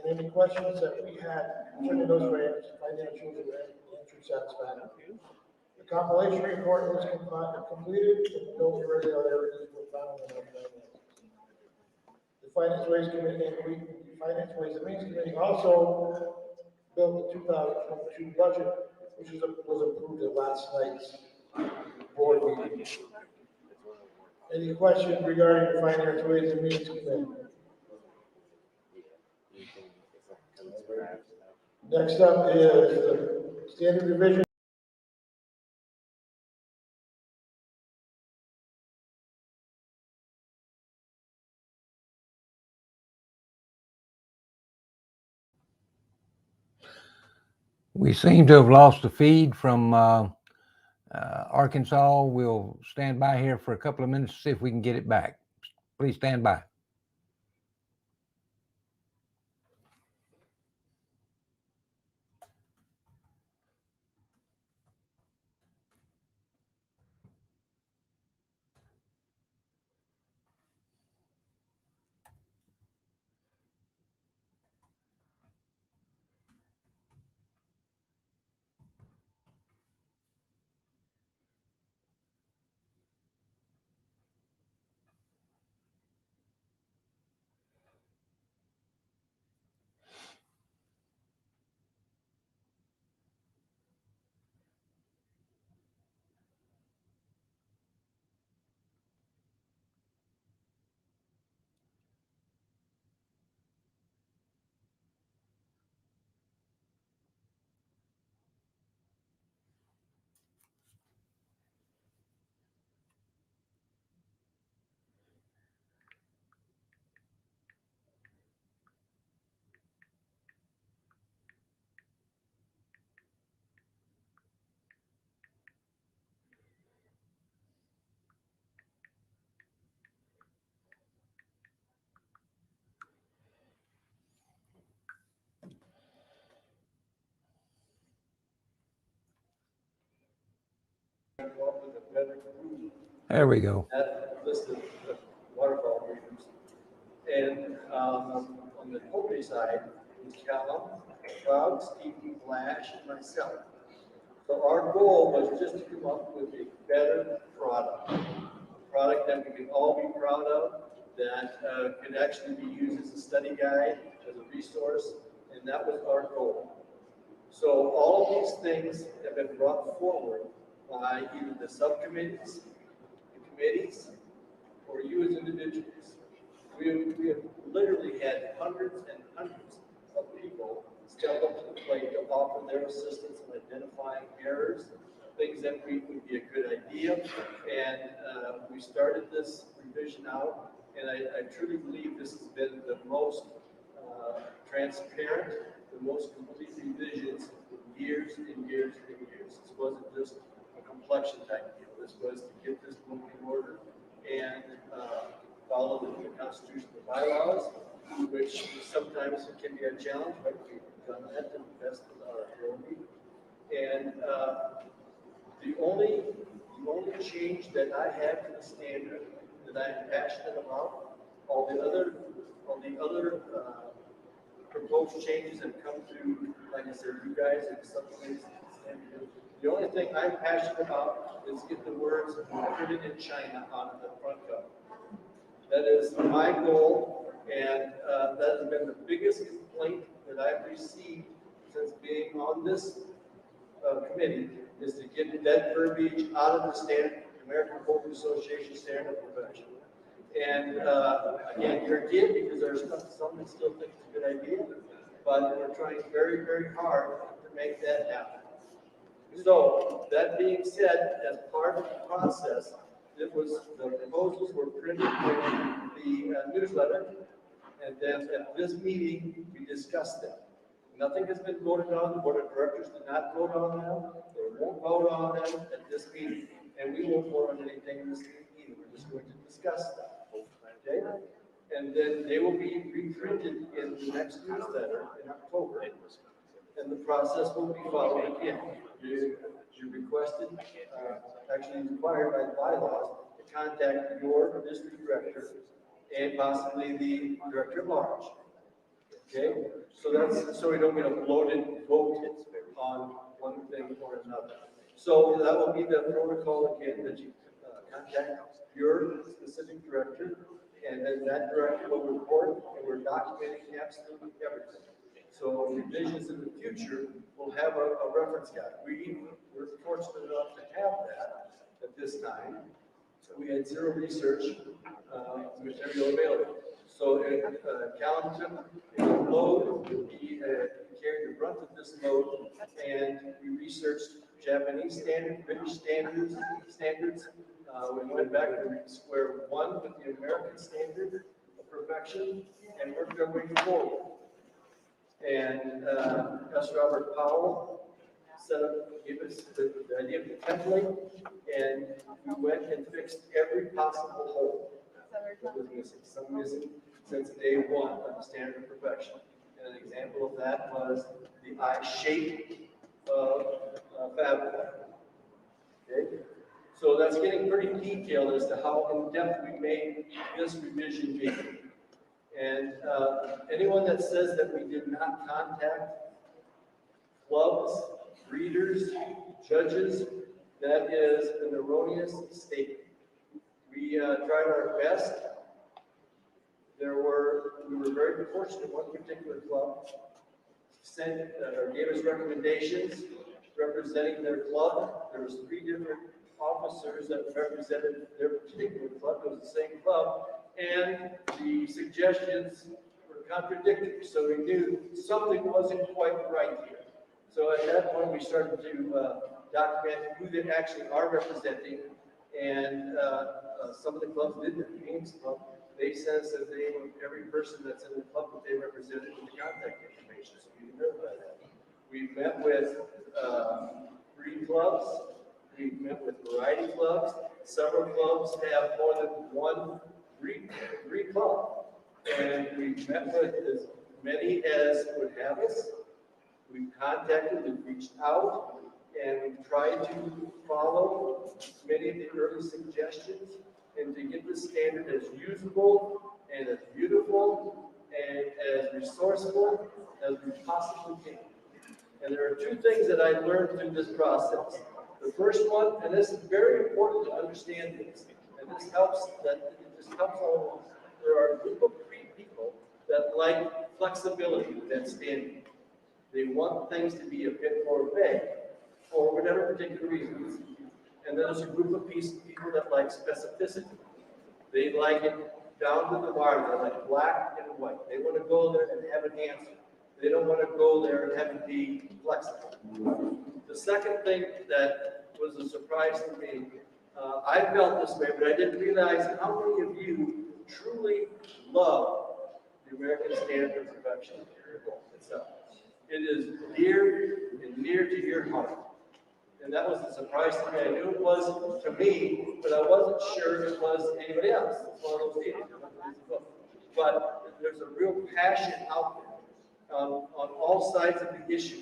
and any questions that we had concerning those financials were answered satisfactorily. The compilation report was completed and no irregularities were found in our finances. The Finance, Ways and Means Committee also built the 2022 budget, which was approved at last night's board meeting. Any questions regarding the Finance, Ways and Means Committee? Next up is the standard revision. We seem to have lost the feed from Arkansas. We'll stand by here for a couple of minutes to see if we can get it back. Please stand by. There we go. That listed the waterfall readers. And on the Poultry side, was Callum, Cloud, Stevie, Flash, and myself. So our goal was just to come up with a better product. A product that we can all be proud of, that could actually be used as a study guide, as a resource, and that was our goal. So all of these things have been brought forward by either the subcommittees, the committees, or you as individuals. We have literally had hundreds and hundreds of people step up to the plate to offer their assistance in identifying errors, things that would be a good idea. And we started this revision out, and I truly believe this has been the most transparent, the most complete revisions in years and years and years. This wasn't just a complexion type deal. This was to get this book in order and follow the Constitution and bylaws, which sometimes it can be a challenge, but we've done that to the best of our ability. And the only change that I have to the standard that I'm passionate about, all the other proposed changes have come through, like I said, you guys and subcommittees. The only thing I'm passionate about is get the words printed in China on the front cover. That is my goal, and that has been the biggest complaint that I've received since being on this committee, is to get that verbiage out of the standard, American Poultry Association Standard of Profession. And again, forgive me because there's some that still think it's a good idea, but we're trying very, very hard to make that happen. So that being said, as part of the process, the proposals were printed in the newsletter, and then at this meeting, we discussed them. Nothing has been voted on. The board of directors did not vote on them. They won't vote on them at this meeting, and we won't vote on anything in this meeting either. We're just going to discuss them. Okay? And then they will be reprinted in the next newsletter in October. and the process will be followed again. You're requested, actually required by the bylaws, to contact your district director and possibly the director at large. Okay, so that's so we don't get a bloated vote on one thing or another. So that will be the protocol again, that you contact your specific director, and then that director will report, and we're documenting absolutely everything. So revisions in the future will have a reference guide. We're fortunate enough to have that at this time. So we had zero research material available. So Callan took the load, he carried the brunt of this load, and we researched Japanese standards, British standards. We went back to square one with the American standard of perfection and worked our way forward. And S. Robert Powell gave us the idea of the template, and we went and fixed every possible hole that was missing. Some missing since day one of the standard of perfection. And an example of that was the eye shape of fabric. Okay? So that's getting pretty detailed as to how in-depth we made this revision be. And anyone that says that we did not contact clubs, breeders, judges, that is an erroneous statement. We tried our best. We were very fortunate. One particular club sent or gave us recommendations representing their club. There was 3 different officers that represented their particular club. It was the same club, and the suggestions were contradictory. So we knew something wasn't quite right here. So at that point, we started to document who they actually are representing, and some of the clubs did that. Phoenix Club, they sent us that every person that's in the club that they represented with the contact information, so we verify that. We met with breed clubs, we met with variety clubs. Several clubs have more than one breed club, and we met with as many as would have us. We've contacted, we've reached out, and we've tried to follow many of the early suggestions and to get the standard as usable and as beautiful and as resourceful as we possibly can. And there are 2 things that I learned through this process. The first one, and this is very important to understand this, and this helps all along. There are a group of people that like flexibility with that standard. They want things to be a bit more vague for whatever particular reasons. And then there's a group of people that like specificity. They like it down to the wire. They like black and white. They want to go there and have an answer. They don't want to go there and have it be flexible. The second thing that was a surprise to me, I felt this way, but I didn't realize how many of you truly love the American Standard of Perfection itself. It is dear and near to your heart. And that was a surprise to me. I knew it was to me, but I wasn't sure it was anybody else. It's one of those deals. But there's a real passion out there on all sides of the issue.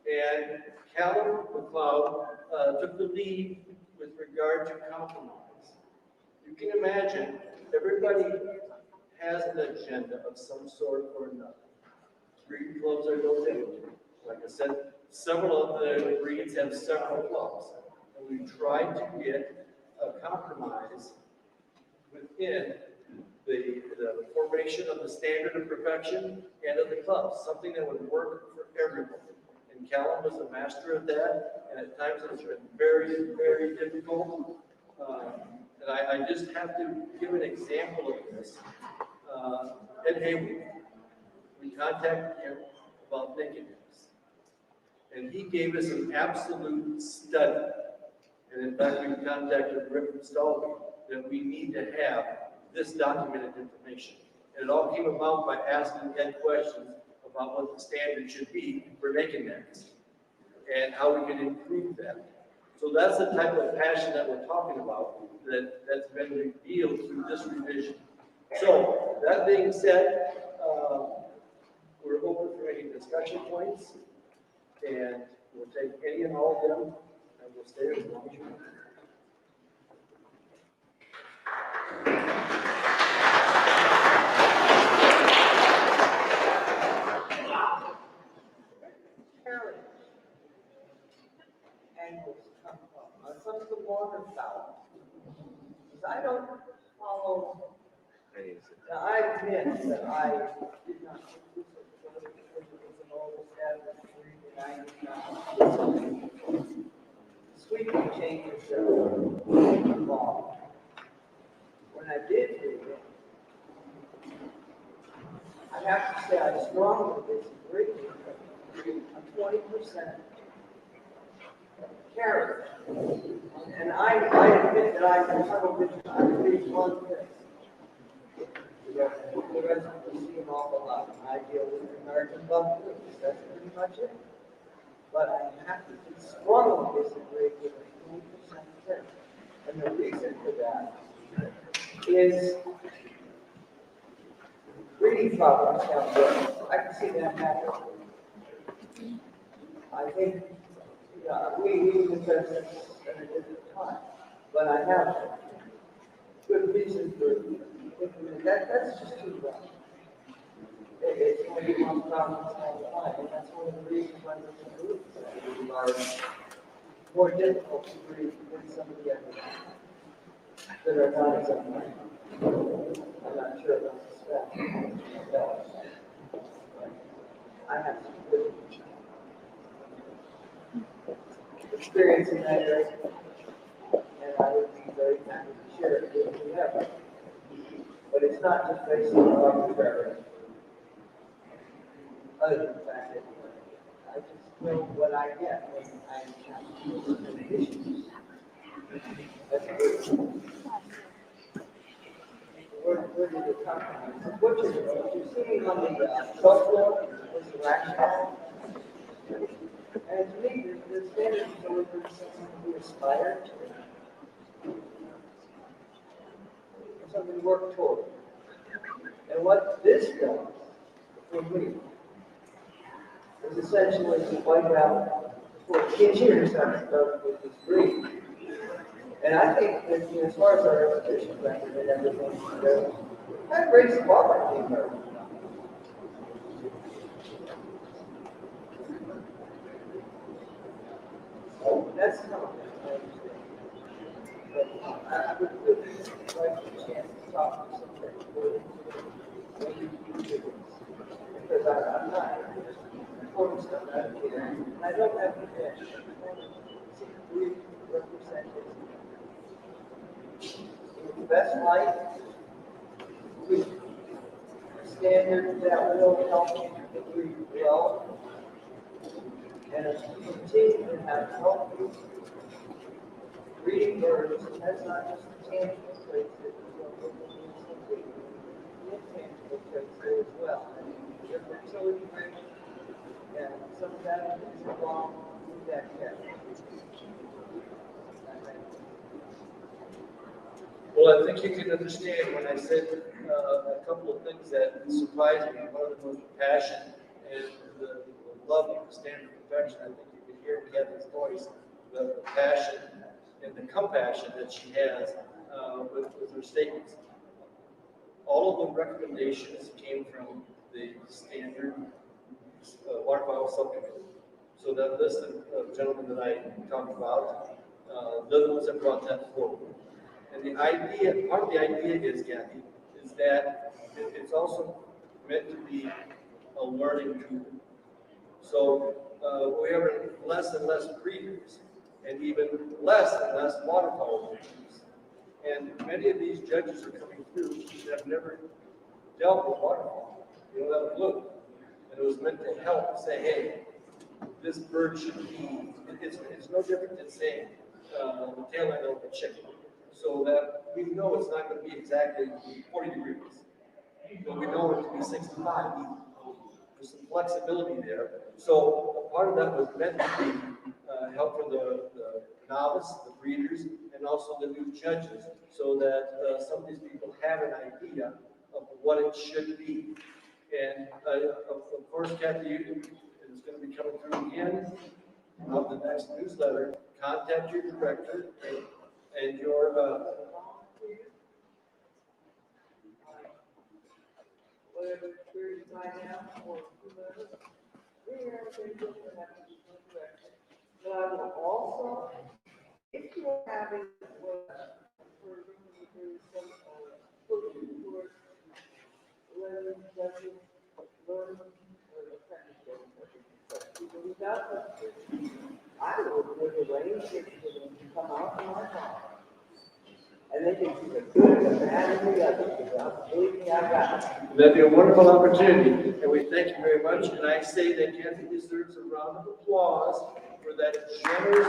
And Callan McLeod took the lead with regard to compromise. You can imagine everybody has an agenda of some sort or another. Breed clubs are no different. Like I said, several of the breeds have several clubs, and we tried to get a compromise within the formation of the standard of perfection and of the clubs, something that would work for everyone. And Callan was a master of that, and at times it's been very, very difficult. And I just have to give an example of this. Ed Hayward, we contacted him about nakedness, and he gave us an absolute study. And in fact, we contacted Rick Stalby that we need to have this documented information. And it all came about by asking Ed questions about what the standard should be for nakedness and how we can improve that. So that's the type of passion that we're talking about that's been revealed through this revision. So that being said, we're open for any discussion points. And we'll take any and all of them, and we'll stay as long as you want. Angles come from, some of the waterfowl. Because I don't follow, now I admit that I did not think this was an old established breed, and I did not sweeping changes that were involved. When I did read it, I have to say I strongly disagree with a 20% character. And I admit that I can tunnel vision. I read one thing. The rest of the see an awful lot. I deal with American buffaloes. That's pretty much it. But I have to strongly disagree with a 20% character. And the reason for that is breeding problems have worked. I can see that happening. I think we discussed this at a different time, but I have good reason for thinking that's just too rough. It's going to be one problem all the time, and that's one of the reasons why the groups are more difficult to breed than some of the others that are not as unlike. I'm not sure about the spec. I have some good experience in that area, and I would be very happy to share it with you ever. But it's not just based on arbitrary. Other than the fact that I just know what I get when I encounter issues. That's good. Where did it come from? What you're seeing on the shop floor was the rationale. And to me, the standard delivery is something we aspire to. Something we work toward. And what this does for me is essentially to wipe out for 10 years with this breed. And I think that as far as our reputation record and everything goes, I've raised the bar on the American. That's not I would really like a chance to talk to somebody because I'm not pulling stuff out of here. And I don't have the cash. I want to see the breed represented in the best light with standards that will help the breed grow and continue to have healthy breeding birds. That's not just the tangible traits that we don't look at the intangible traits there as well. And their fertility rate, and some of that is involved with that category. Well, I think you can understand when I said a couple of things that surprised me. One of them was the passion and the love of the standard perfection. I think you can hear Kevin's voice, the passion and the compassion that she has with her statements. All of the recommendations came from the standard waterfowl subcommittee. So that list of gentlemen that I talked about, they're the ones that brought that forward. And the idea, part of the idea is, Kathy, is that it's also meant to be a learning tool. So we have less and less breeders, and even less and less waterfowl breeders. And many of these judges are coming through that have never dealt with waterfowl. They don't have a clue. And it was meant to help say, hey, this bird should be, it's no different than saying the tail end of a chicken. So that we know it's not going to be exactly 40 degrees, but we know it to be 65. There's some flexibility there. So part of that was meant to be help for the novice, the breeders, and also the new judges, so that some of these people have an idea of what it should be. And of course, Kathy, it's going to be coming through again of the next newsletter, contact your director and your, whatever period of time now, or whoever, we are going to have to do direction. But I will also, if you are having, we're going to do some, coaching course, learning, judging, learning, or apprenticeship. Without the, I would arrange it for them to come out to my house. And they can see the good, the bad, and the ugly. Believe me, I got it. that'd be a wonderful opportunity, and we thank you very much. And I say that Kathy deserves a round of applause for that generous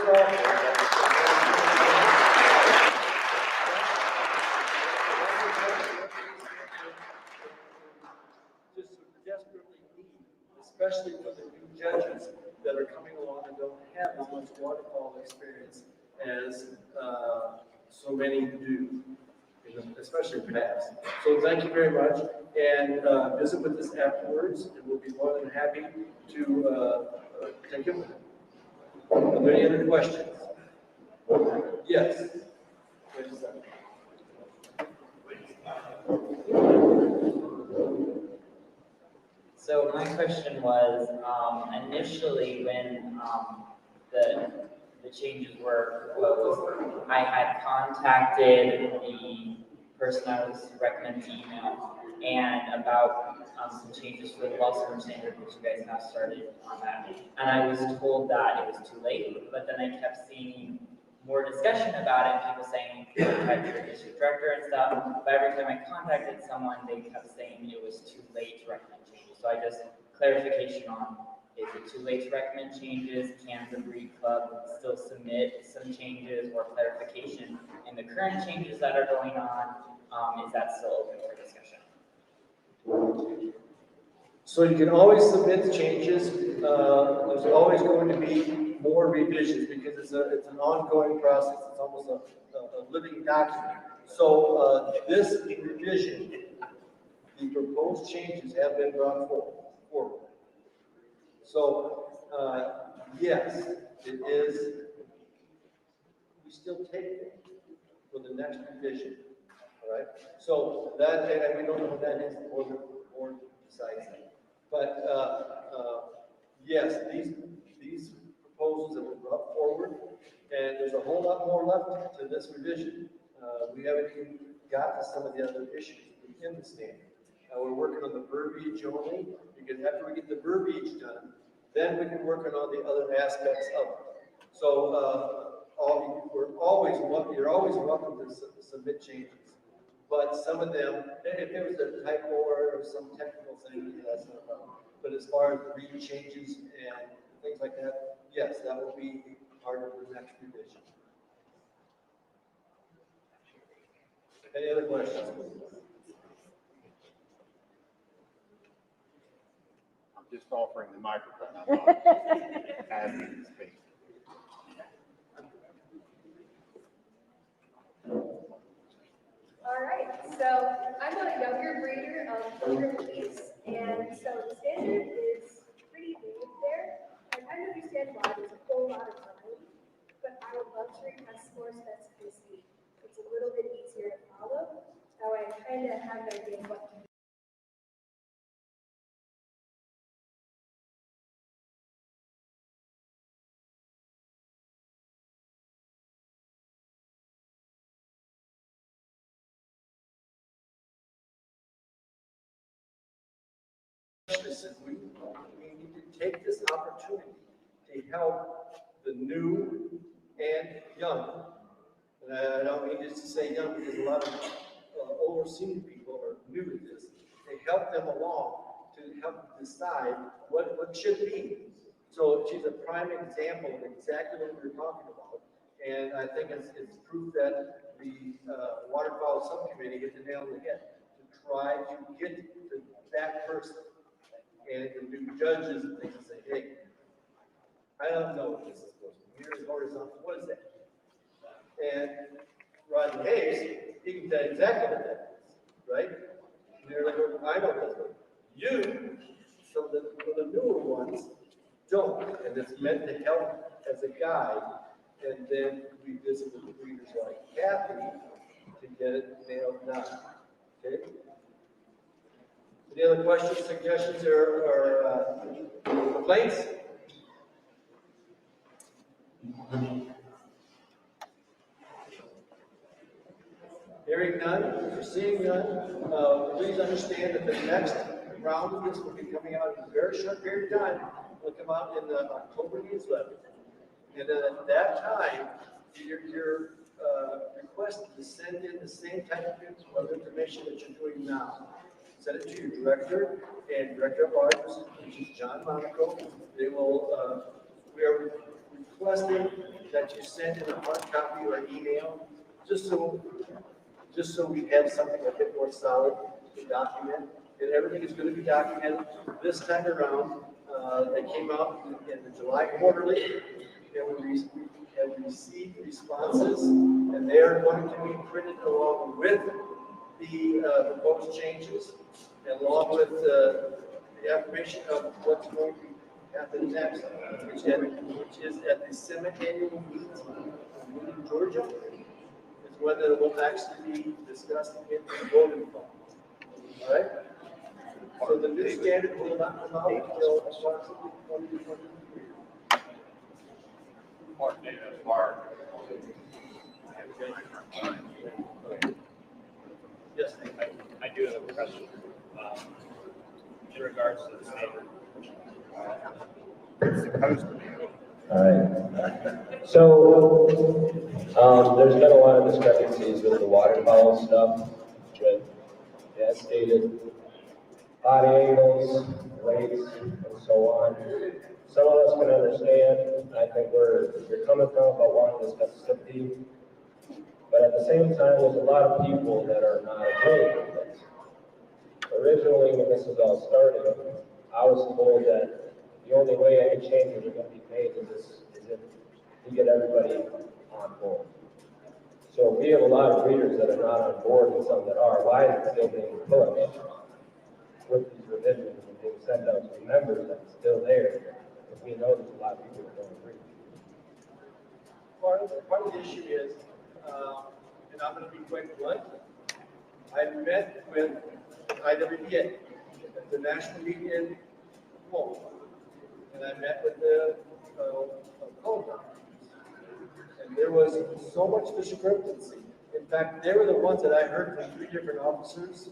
just so desperately need, especially for the new judges that are coming along and don't have as much waterfall experience as so many do, especially in the past. So thank you very much, and visit with us afterwards, and we'll be more than happy to take it. Are there any other questions? Yes. Wait a second. So my question was, initially when the changes were proposed, I had contacted the person I was recommending to email and about some changes for the Boston standard, which you guys have started on that. And I was told that it was too late, but then I kept seeing more discussion about it, and people saying, contact your district director and stuff. But every time I contacted someone, they kept saying it was too late to recommend changes. So I just, clarification on, is it too late to recommend changes? Can the Breed Club still submit some changes or clarification? And the current changes that are going on, is that still open for discussion? So you can always submit changes. There's always going to be more revisions because it's an ongoing process. It's almost a living document. So this revision, the proposed changes have been brought forward. So yes, it is. We still take it for the next revision. All right. So that, and we don't know what that is. The board decides that. But yes, these proposals have been brought forward, and there's a whole lot more left to this revision. We haven't even got to some of the other issues in the standard. We're working on the verbiage only, because after we get the verbiage done, then we can work on all the other aspects of it. So you're always welcome to submit changes. But some of them, if there was a typo or some technical thing, that's not a problem. But as far as reading changes and things like that, yes, that will be part of the next revision. Any other questions? I'm just offering the microphone. I'm not asking to speak. All right, so I'm a younger breeder of Honorees, and so the standard is pretty vague there. And I understand why there's a whole lot of time, but I would love to request more specificity. It's a little bit easier to follow, that way I kind of have an idea of what to do. We need to take this opportunity to help the new and young. And I don't mean just to say young, because a lot of older senior people are new to this. They help them along to help decide what should be. So she's a prime example of exactly what we're talking about. And I think it's proof that the waterfowl subcommittee hit the nail on the head to try to get to that person. And the new judges and things say, hey, I don't know what this is supposed to be. Here's horizontal. What is that? And Rodney Hayes, he can tell you exactly what that is, right? And they're like, I know this one. You, some of the newer ones, don't, and it's meant to help as a guide, and then we visit with the breeders like Kathy to get it nailed down, okay? Any other questions, suggestions, or complaints? Hearing none, or seeing none, please understand that the next round of this will be coming out in a very short period of time. Will come out in the October newsletter. And then at that time, you're requested to send in the same type of information that you're doing now. Send it to your director and director of arts, which is John Monaco. They will, we are requesting that you send in a hard copy or email, just so we have something a bit more solid to document. And everything is going to be documented this time around. They came out in the July quarterly, and we have received responses, and they are going to be printed along with the proposed changes, along with the affirmation of what's going to happen next, which is at the semi-annual meeting in Georgia, is when it will actually be discussed in the voting form. All right? So the new standard will not come out until approximately 2023. Yes, I do have a question in regards to the standard. It's supposed to be. All right. So, there's been a lot of discrepancies with the waterfowl stuff, with, as stated, body angles, weights, and so on. Some of us can understand. I think you're coming from about wanting the specificity, but at the same time, there's a lot of people that are not agreeing with this. Originally, when this was all started, I was told that the only way any changes are going to be made is if we get everybody on board. So if we have a lot of breeders that are not on board and some that are, why is it still being pushed with these revisions and being sent out to members that's still there? If we know there's a lot of people that don't agree. Part of the issue is, and I'm going to be quite blunt, I met with IWPA at the national meeting in Poultry, and I met with the code doctors, and there was so much discrepancy. In fact, they were the ones that I heard from 3 different officers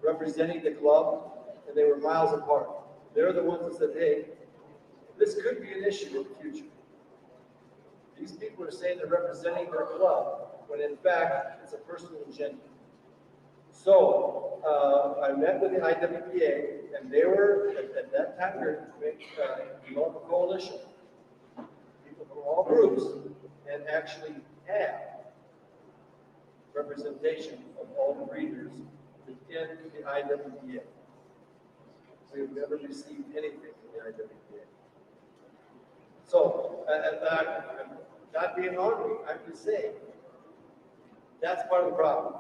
representing the club, and they were miles apart. They're the ones that said, hey, this could be an issue in the future. These people are saying they're representing their club, when in fact, it's a personal agenda. So, I met with the IWPA, and they were, at that time, develop a coalition, people from all groups, and actually have representation of all the breeders within the IWPA. We have never received anything from the IWPA. So, I'm not being ornery, I'm just saying, that's part of the problem.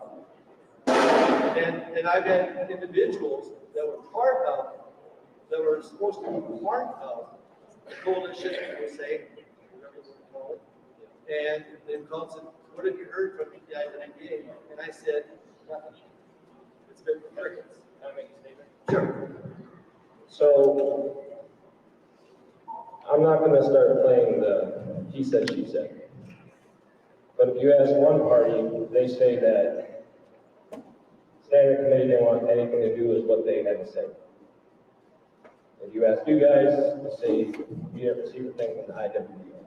And I've had individuals that were part of, that were supposed to be part of the coalition, we say, whatever it's called, and they've called and said, what have you heard from the IWPA? And I said, nothing. It's been crickets. Can I make a statement? Sure. So, I'm not going to start playing the he said, she said. But if you ask one party, they say that standard committee didn't want anything to do with what they had to say. If you ask you guys, they say you have received a thing from the IWPA.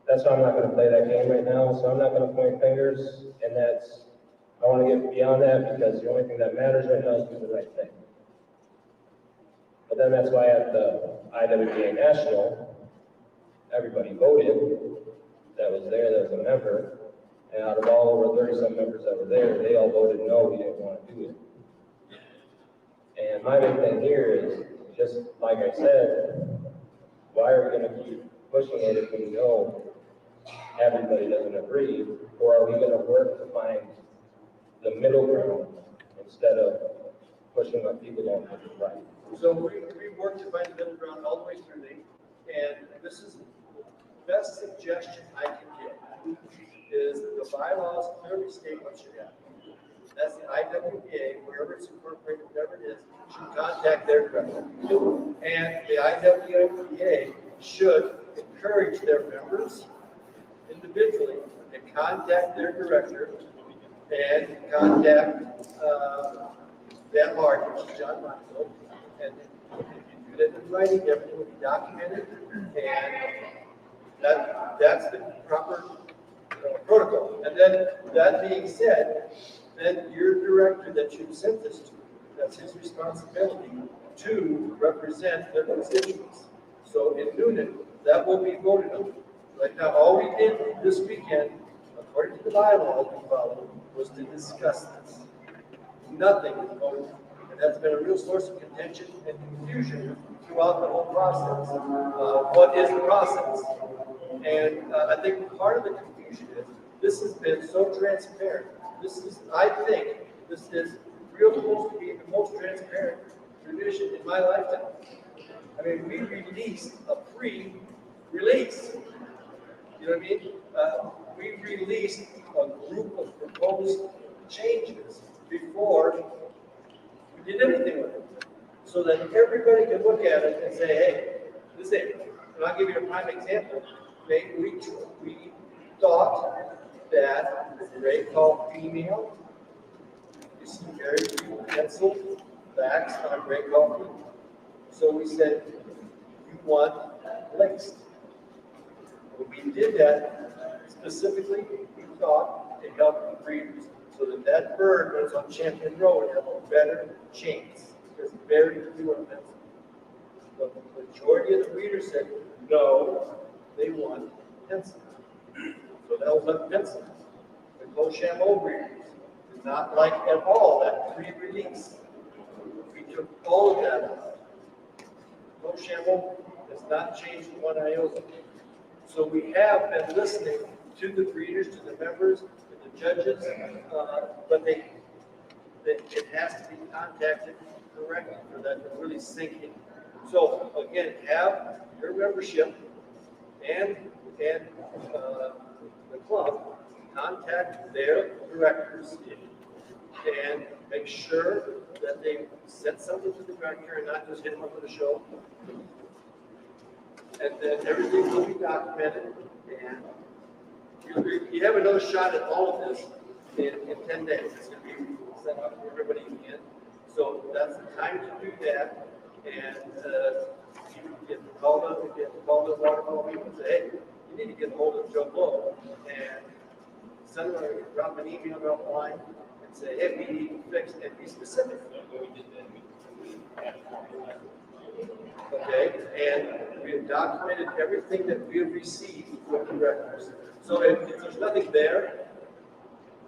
That's why I'm not going to play that game right now, so I'm not going to point fingers, and I want to get beyond that because the only thing that matters right now is doing the right thing. But then that's why at the IWPA National, everybody voted that was there, that was a member, and out of all over 30-some members that were there, they all voted no, we didn't want to do it. And my big thing here is, just like I said, why are we going to keep pushing it if we know everybody doesn't agree, or are we going to work to find the middle ground instead of pushing what people don't think is right? So we worked to find the middle ground all the way through. this is the best suggestion I can give, is the bylaws clearly state what should happen. That's the IWPA, wherever it's incorporated, whatever it is, should contact their director. And the IWPA should encourage their members individually to contact their director and contact that large, which is John Monaco. And if you do that in writing, everything will be documented, and that's the proper protocol. And then, that being said, then your director that you sent this to, that's his responsibility to represent their constituents. So in Noonan, that will be voted on. Right now, all we did this weekend, according to the bylaws we followed, was to discuss this. Nothing was voted on. And that's been a real source of contention and confusion throughout the whole process. What is the process? And I think part of the confusion is this has been so transparent. This is, I think, this is real supposed to be the most transparent tradition in my lifetime. I mean, we released a pre-release. You know what I mean? We released a group of proposed changes before we did anything with it, so that everybody can look at it and say, hey, this is it. And I'll give you a prime example. We thought that the rate called female, you see very few pencil backs on a gray call female. So we said, you want laced. When we did that, specifically, we thought it helped the breeders, so that that bird that was on Champion Road had a better chance, because very few are pencil. But the majority of the breeders said, no, they want pencil. So that was a pencil. The Cochambeau breeders did not like at all that pre-release. We took all of that out. Cochambeau has not changed one iota. So we have been listening to the breeders, to the members, to the judges, but it has to be contacted correctly for that to really sink in. So again, have your membership and the club contact their directors and make sure that they send something to the director and not just hit them up with a show. And then everything will be documented, and you have another shot at all of this in 10 days. It's going to be sent out to everybody again. So that's the time to do that. And you can call the waterfall people and say, hey, you need to get hold of Joe Blow and send them or drop an email down the line and say, hey, we need to fix and be specific. Okay, and we have documented everything that we have received from the directors. So if there's nothing there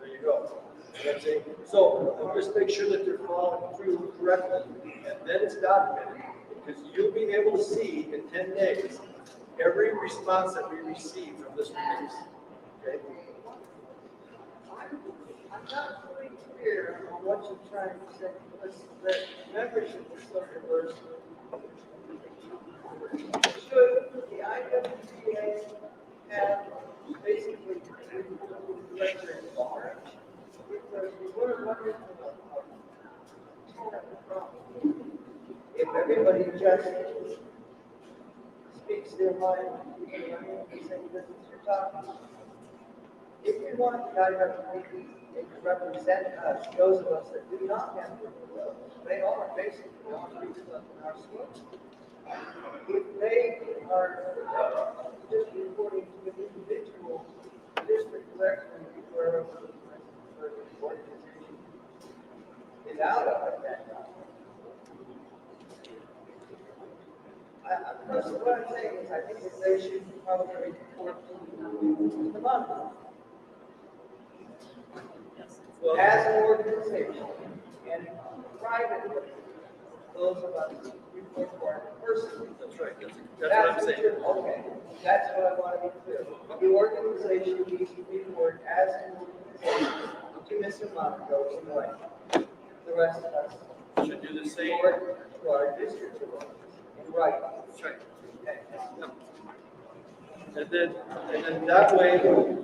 you go. You know what I'm saying? So just make sure that they're following through correctly, and then it's documented, because you'll be able to see in 10 days every response that we receive from this release. Okay? I'm not really clear on what you're trying to say, because the membership is so diverse. Should the IWPA have basically the director at large? Because we were wondering if everybody just speaks their mind, you know, the same business you're talking. If we want the IWPA to represent us, those of us that do not have to, they are basically all people in our school. If they are just reporting to an individual district director where the organization is out of that. Personally, what I'm saying is I think that they should probably report to the monitor. Well, as an organization and privately, those of us report to our person. That's right. That's what I'm saying. Okay, that's what I want to be clear. The organization needs to report as an organization to Mr. Monaco in white. The rest of us should do the same to our district in right. That's right. Okay. And then that way,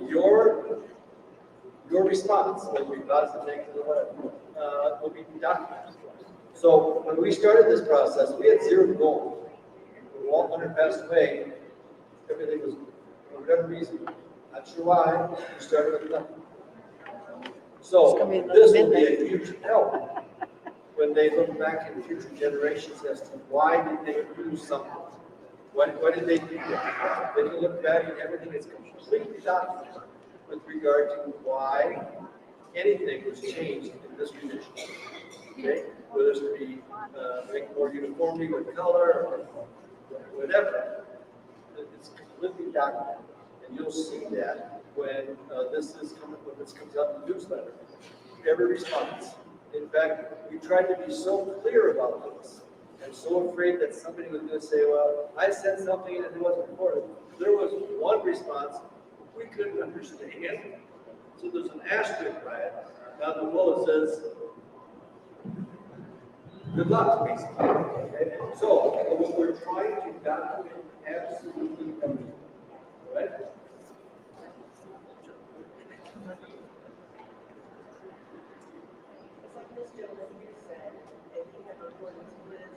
your response, whether it be positive, negative, or whatever, will be documented. So when we started this process, we had zero goals. When Walt Leonard passed away, everything was, for whatever reason, not sure why, we started with nothing. So this will be a huge help when they look back in future generations as to why did they do something? Why did they do that? They can look back and everything is completely documented with regard to why anything was changed in this condition. Okay? Whether it's to be make more uniformity with color or whatever, it's completely documented. And you'll see that when this comes out in the newsletter. Every response. In fact, we tried to be so clear about this and so afraid that somebody was going to say, well, I said something and it wasn't reported. There was one response we couldn't understand. So there's an asterisk by it. Down the below it says, good luck, basically. Okay? So what we're trying to document absolutely everything. Right? This gentleman here said that he had reported to his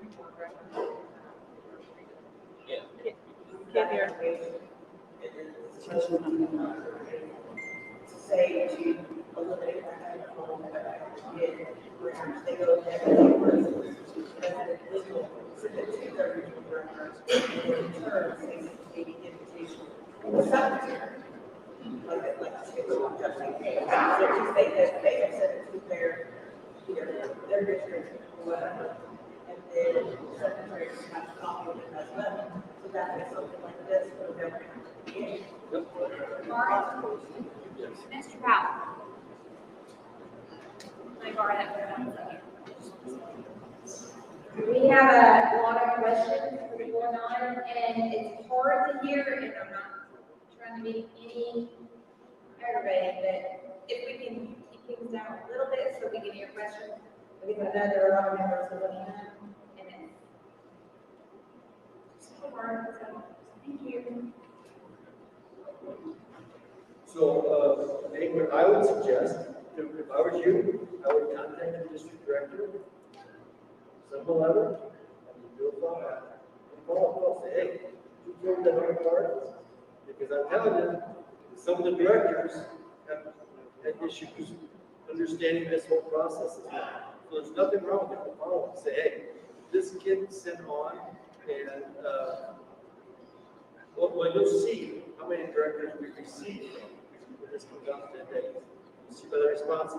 report record. Yeah. Can't hear. To say to eliminate that kind of phone that perhaps they go ahead and they were illegal, submit to their regional directors, and in turn, say maybe invitation or secretary. Like to say, well, just like, hey, so to say that they have sent it to their district or whatever, and then the secretary has a copy of it as well. So that is something like this for them. Mr. Powell. Can I borrow that for 1 second? We have a lot of questions going on, and it's hard to hear, and I'm not trying to be any aggravating, but if we can keep things down a little bit so we can hear questions, because I know there are a lot of members who are looking at them, and it's so hard, so thank you. So, what I would suggest, if I was you, I would contact the district director, send a letter, and do a follow-up, say, hey, you filled that out part? Because I'm telling you, some of the directors have had issues understanding this whole process as well. So there's nothing wrong with it. Follow-up, say, hey, this kid sent on, and well, you'll see how many directors we received when this comes out today. You see by the response,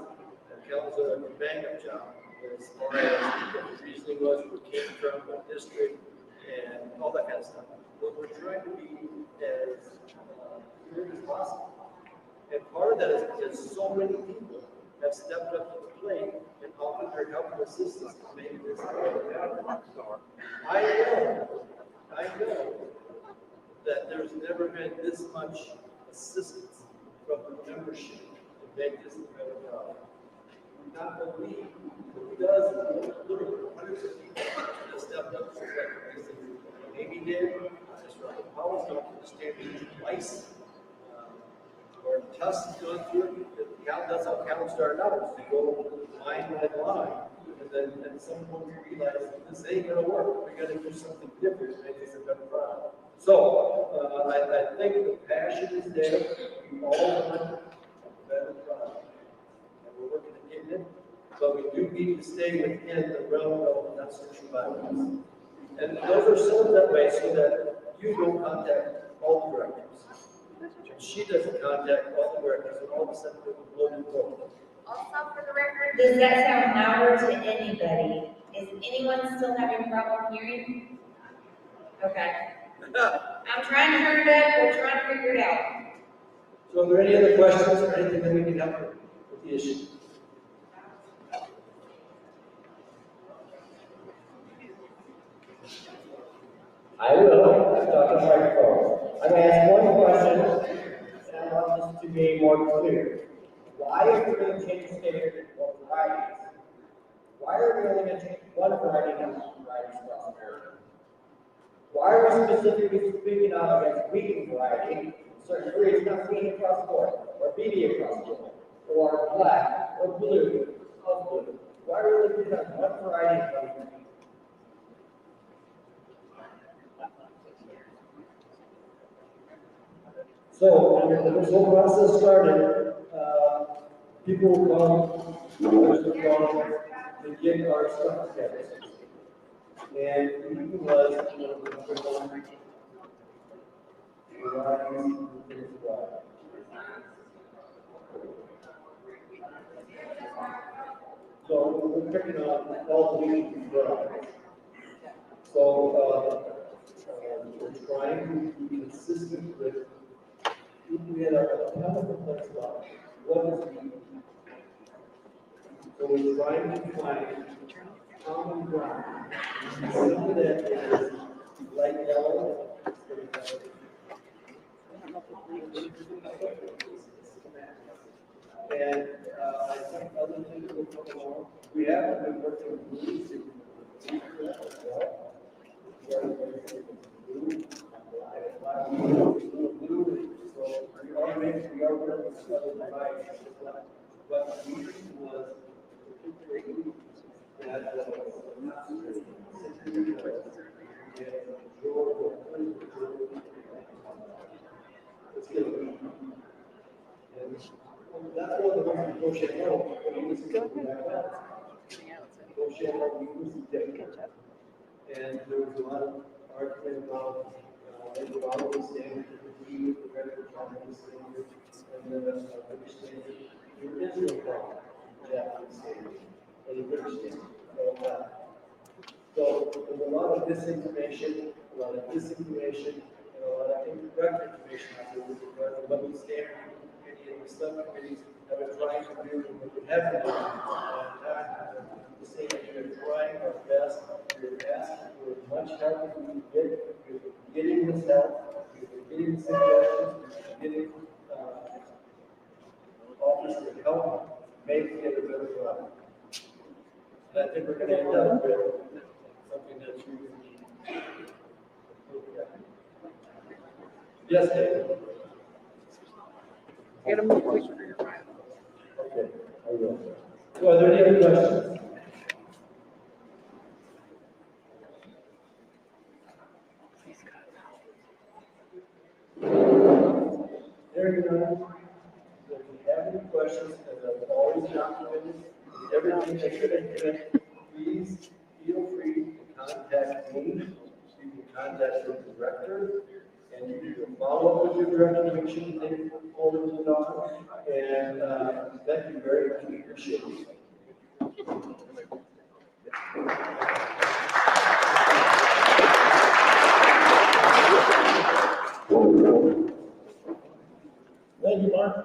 Kel's a bang-up job as far as what the reasoning was, where it came from, what district, and all that kind of stuff. But we're trying to be as clear as possible. And part of that is because so many people have stepped up to the plate and offered their help and assistance to make this happen. I know that there's never been this much assistance from the membership to make this a better job. Do not believe the dozens, literally hundreds of people that stepped up to that reason. Amy did, Mr. Powell's gone to the standard twice. Or Tuss has gone through it. That's how Cal started out, to go line by line. And then at some point we realized this ain't gonna work. We gotta do something different to make this a better product. So I think the passion is there. We all want a better product. And we're working to get it. But we do need to stay within the realm of constitutional violence. And those are set up that way so that you don't contact all the directors. And she doesn't contact all the directors, and all of a sudden it will blow you forward. Also, for the record, does that sound louder to anybody? Is anyone still having problem hearing? Okay. I'm trying to turn it up, we're trying to figure it out. So are there any other questions or anything that we can help with the issue? I will. I've got the microphone. I'm going to ask one question, and I want this to be more clear. Why are we going to change the standard of varieties? Why are we only going to change one variety and not varieties across America? Why are we specifically speaking out against weeding variety, certain breeds not seen across the board, or BB across the board, or black, or blue, of blue? Why are we looking at one variety of them? So, when this whole process started, people would come, others would come, to get our stuff together. And he was, so we're picking up all the weeds varieties. So, we're trying to be consistent with, we had a ton of complaints about what is weed. So we're trying to find common ground. Something that is light yellow. And I think other things will come along. We have been working with blues. So we are working with other devices. But the reason was that that's one of the ones we negotiate out. Negotiate out, we use the different. And there was a lot of argument about, the standard, the federal Japanese standard, and then British standard. There is no problem, Japanese standard, and the British standard, all that. So there's a lot of disinformation, and a lot of incorrect information out there with regard to what the standard committee and the subcommittees have been trying to do and what we haven't done. The same thing, we're trying our best, we're asking for as much help as we can get, we're getting this help, we're getting suggestions, we're getting offers to help make it a better product. And I think we're going to end up with something that's really. Yes, David. Get them quick. Okay, I will. So are there any other questions? There you go. If you have any questions, and I've always documented everything that should have been, please feel free to contact me. You can contact your director, and you can follow up with your director to make sure that they forward to the office. And thank you very much. We appreciate it. Thank you, Mark.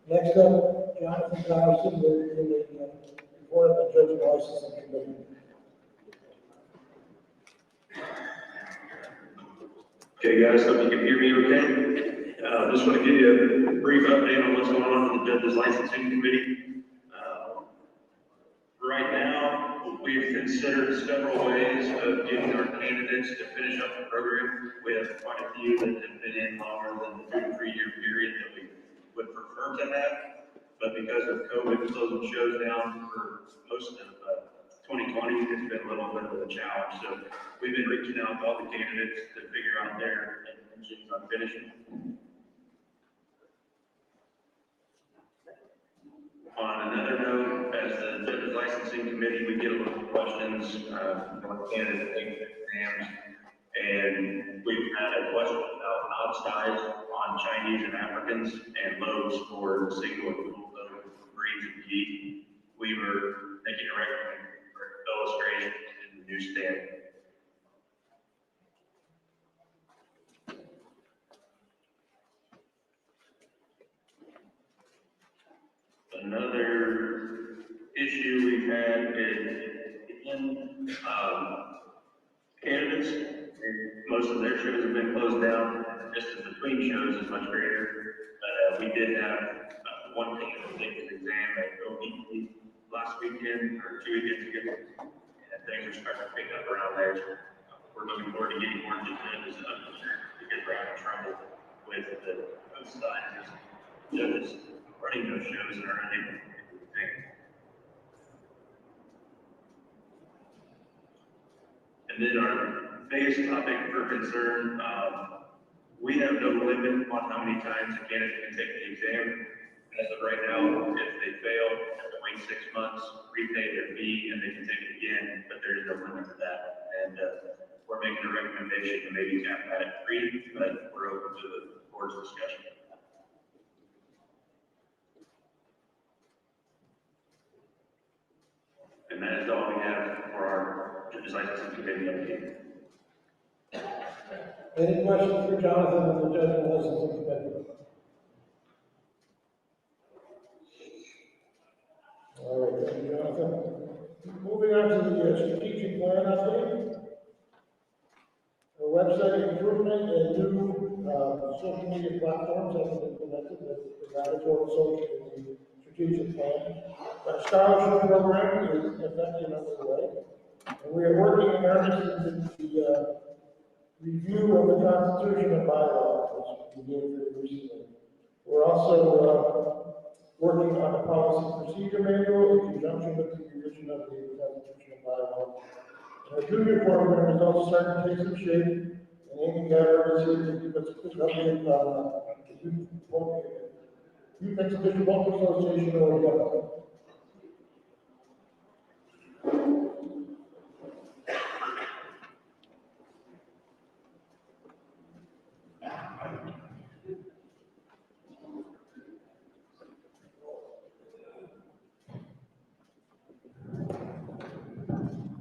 Next up, Jonathan Dawson, with the Board of the Judge Licensing Committee. Okay, guys, hope you can hear me okay. Just want to give you a brief update on what's going on with the Judges Licensing Committee. Right now, we've considered several ways of getting our candidates to finish up the program. We have quite a few that have been in longer than the 2 to 3 year period that we would prefer to have. But because of COVID closing shows down for most of 2020, it's been a little bit of a challenge. So we've been reaching out to all the candidates to figure out their intentions on finishing. On another note, as the Judges Licensing Committee, we get a lot of questions from candidates taking exams, and we've had a question about knob size on Chinese and Africans and loads for single and dual load breeds of geese. We were making a recommendation for illustration in the new standard. Another issue we've had is candidates. Most of their shows have been closed down. Distance between shows is much greater. But we did have one candidate take an exam at OPT last weekend or 2 weekends ago, and things are starting to pick up around there. So we're looking forward to getting more agendas up because we're having trouble with the signs. Judges running those shows and are unable to do things. And then our biggest topic for concern, we have no limit on how many times a candidate can take the exam. As of right now, if they fail, they have to wait 6 months, repay their fee, and they can take it again, but there is no limit to that. And we're making a recommendation to maybe cap that at 3, but we're open to the board's discussion. And that is all we have for our judges licensing committee update. Any questions for Jonathan on the judge licensing committee? All right, thank you, Jonathan. Moving on to the strategic plan update. A website improvement and new social media platforms have been implemented that provide total social in the strategic plan. Our scholarship program is effective underway. And we are working in earnest in the review of the Constitution and bylaws, which we did very recently. We're also working on a policy procedure manual in conjunction with the revision of the Constitution and bylaws. Our junior program is also starting to take some shape, and Amy Gabbard is here to give us a quick update on the Youth Exhibition Poultry Association or YEPA.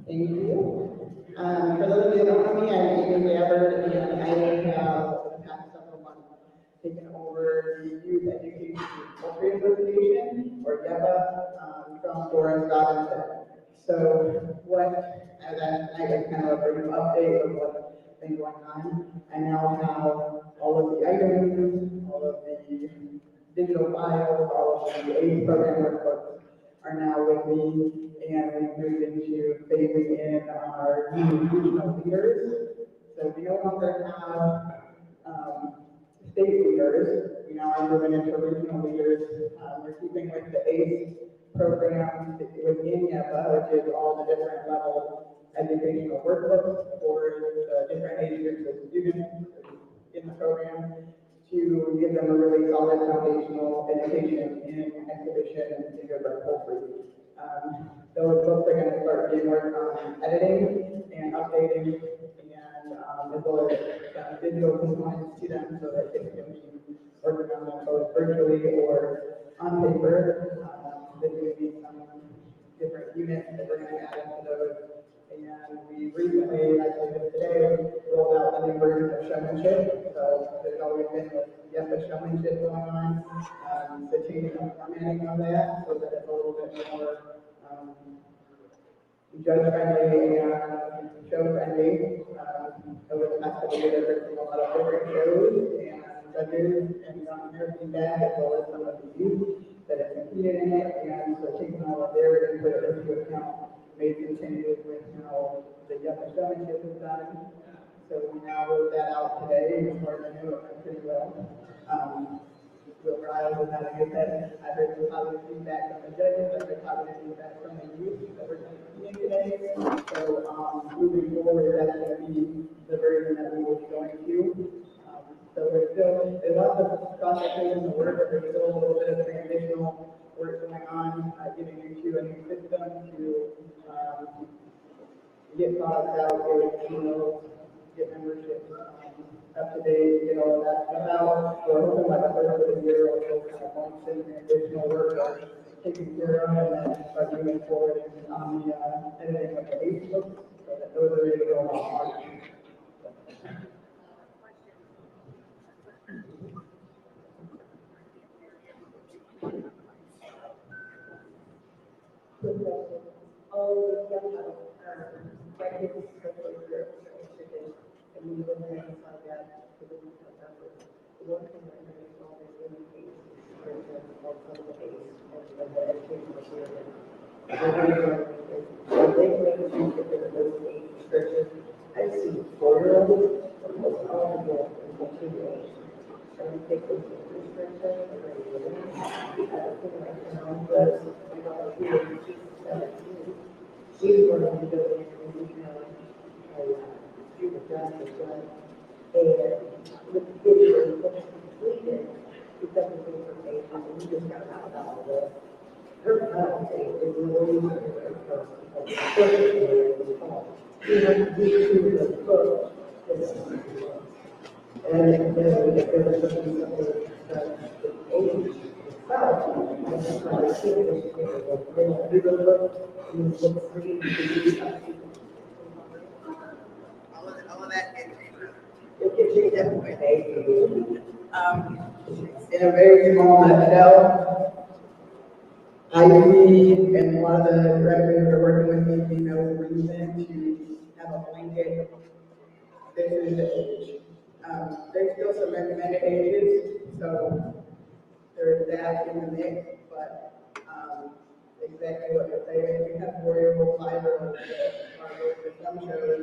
Thank you. For those of you who don't know me, I'm Amy Gabbard, and I have, for the past several months, taken over the Youth Education Poultry Association, or YEPA, from Doris Robinson. So as I kind of a brief update of what's been going on. I now have all of the items, all of the digital files, all of the AIDS program workbooks are now with me, and we've moved into phasing in our new regional leaders. So we no longer have state leaders. We now are moving into regional leaders. We're keeping with the ACE program within YEPA, which is all the different level educational workbooks for the different age groups of students in the program, to give them a really solid foundational education in exhibition and particular poultry. Those books are going to start being worked on editing and updating, and as well as digital components to them so that they can be working on them both virtually or on paper. There's going to be some different units that we're going to add into those. And we recently, actually just today, rolled out a new version of showmanship. So there's always been this YEPA showmanship going on. So changing the formatting of that so that it's a little bit more judge-friendly and show-friendly. Over the past couple of years, there's been a lot of different shows and judges and their feedback, as well as some of the youth that have competed in it. And so taking all of their input into account, made some changes with how the YEPA showmanship is done. So we now wrote that out today, as far as I know, it went pretty well. Will Riles was having a good. I heard some positive feedback from the judges, I heard positive feedback from the youth that were competing today. So moving forward, that's going to be the version that we will be going to. So there's lots of processes in the work, but there's still a little bit of transitional work going on, getting into a new system to get products out, get emails, get membership up to date, get all of that stuff out. We're hoping by the first of the year, we'll kind of launch some additional work taken care of, and then start moving forward on the editing of the Facebook, so that those are ready to go on March. All the young graduates, especially groups, are interested in, and we will reconcile that to the numbers. The one thing that I'm involved in the case, for example, also the case, and the education material. So they make sure that those age restrictions, I I see 4-year-olds, almost all of them in 2-year-olds. And we take them to the first session, and then we learn. I think my mom was, my daughter, she's 17. She's going to go in and become a student justice judge. And with the picture, what's completed, it's up to her pages, and we just got out all of it. Her content is really very close because the first area was called. You have to be to the first. And then if there was something that the age itself, and that's why I think this is a bigger look, and it's a pretty All of that. it can take that way. In a very small nutshell, I see, and a lot of the directors that are working with me, no reason to have a blanket. This is the age. There's still some recommended ages, so there's that in the mix, but exactly what you're saying, we have 4-year-old, 5-year-olds that are with some shows,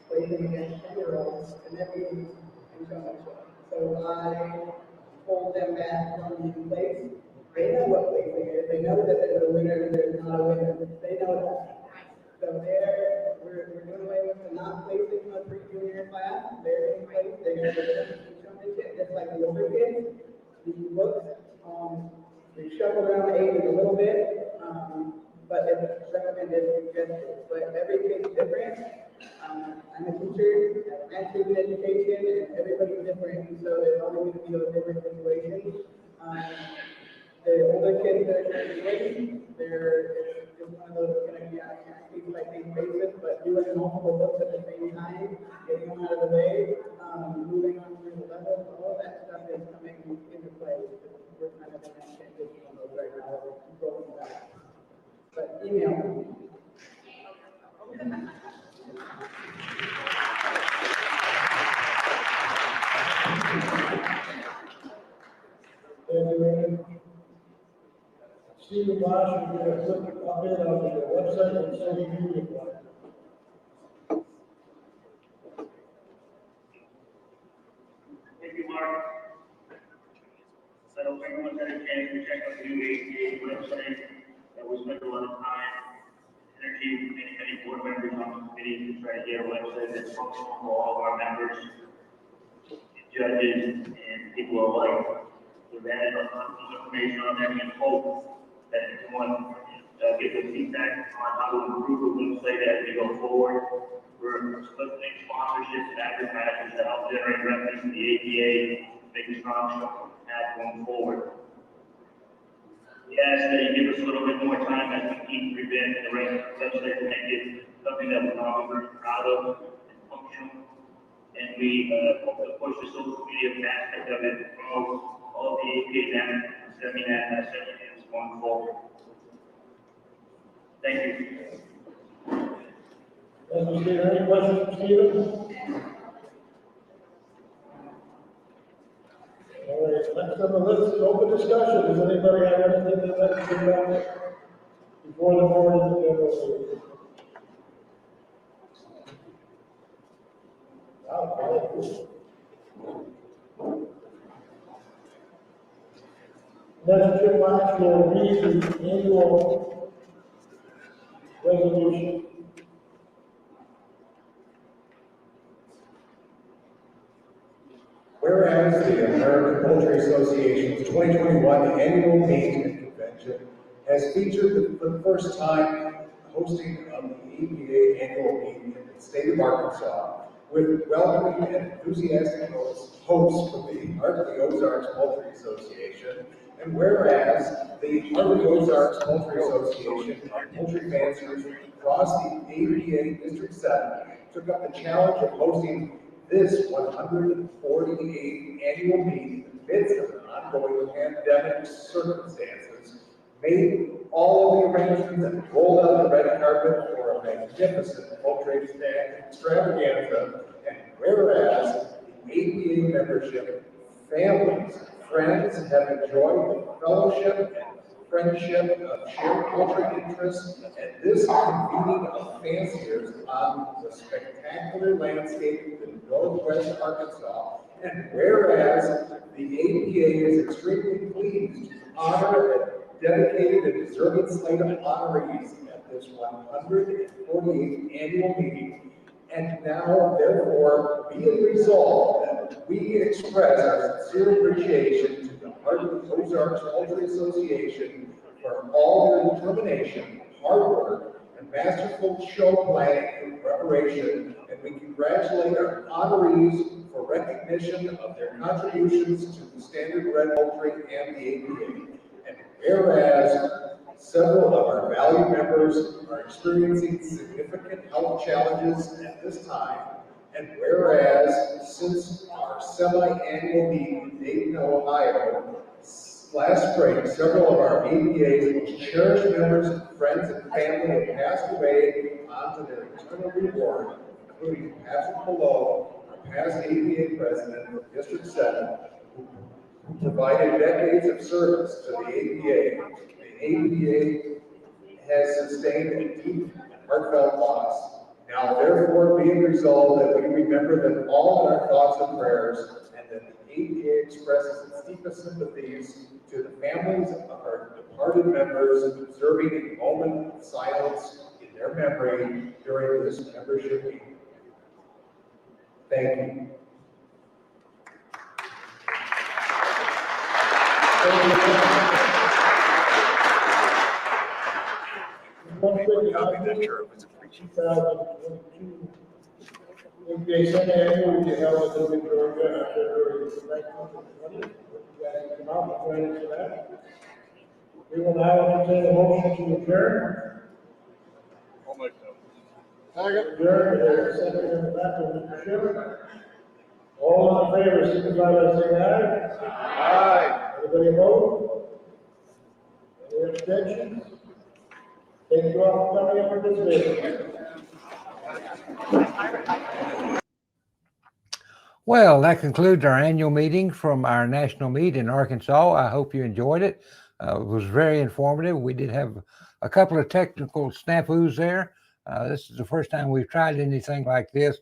placing against 10-year-olds, and everything, and so much. So I hold them back from being placed. They know what placing is. They know that there's a winner and there's not a winner. They know that. So we're doing away with the not placing the pre-junior class. They're being placed. They're going to get something just like the older kids. The books, we shuffle around the ages a little bit, but it's recommended suggested. But every kid's different. I'm a teacher, I have a master's in education, and everybody's different, and so there's always going to be those different situations. The older kids that are graduating, it's just one of those kind of case by case basis, but doing multiple books at the same time, getting them out of the way, moving on through the levels, all of that stuff is coming into play. We're kind of in that transition mode right now, rolling back. But email me. Thank you, Raymond. Stephen Marsh, will give a quick update on the website and social media plan. Thank you, Mark. So everyone had a chance to check out the new APA website. That we spent a lot of time, energy, many board members on the committee to try to get a website that's functional for all of our members, judges, and people alike. We've added a lot of information on there, and hope that everyone give us feedback on how to improve the website as we go forward. We're soliciting sponsorships and advertisements to help generate revenue for the APA, make a strong path going forward. We ask that you give us a little bit more time as we keep revamping the website to make it something that we're all very proud of and functional. And we hope to push the social media aspect of it, promote all the APA seminars going forward. Thank you. Thank you, Stephen. Any questions for Stephen? All right, next on the list is open discussion. Does anybody have anything they'd like to bring up before the board in the general meeting? Next, Jim Marks will read the annual resolution. Whereas the American Poultry Association's 2021 annual meeting and convention has featured for the first time hosting of the APA annual meeting in the state of Arkansas with welcoming and enthusiastic hosts from the Heart of the Ozarks Poultry Association. And whereas the Heart of the Ozarks Poultry Association and poultry fanciers across the APA District 7 took up the challenge of hosting this 148th annual meeting in the midst of an ongoing pandemic circumstances, made all of the arrangements and rolled out the red carpet for a magnificent poultry extravaganza. And whereas the APA membership, families, friends have enjoyed the fellowship and friendship, of shared poultry interests, and this convening of fanciers on the spectacular landscape of Northwest Arkansas. And whereas the APA is extremely pleased to honor a dedicated and deserving slate of honorees at this 148th annual meeting, and now therefore be it resolved that we express our sincere appreciation to the Harvard Ozarks Poultry Association for all their determination, hard work, and masterful show planning and preparation, and we congratulate our honorees for recognition of their contributions to the standard-bred poultry and the APA. And whereas several of our valued members are experiencing significant health challenges at this time, and whereas since our semi-annual meeting in Dayton, Ohio, last spring, several of our APA's most cherished members, friends, and family have passed away on to their eternal reward, including Patrick Below, our past APA president of District 7, who provided decades of service to the APA. The APA has sustained a deep and heartfelt loss. Now, therefore, be it resolved that we remember them all in our thoughts and prayers, and that the APA expresses its deepest sympathies to the families of our departed members, observing a moment of silence in their memory during this membership meeting. Thank you. APA semi-annual will be held at Living Georgia on February 19th and 20th. You guys can come out and join us for that. We will now entertain a motion to adjourn. I'll make that. Adjourn, there's a second in the back of Mr. Schiller. All in favor, signify by saying aye. Aye. Anybody opposed? Any abstentions? Thank you all for coming and participating. Well, that concludes our annual meeting from our national meet in Arkansas. I hope you enjoyed it. It was very informative. We did have a couple of technical snafus there. This is the first time we've tried anything like this.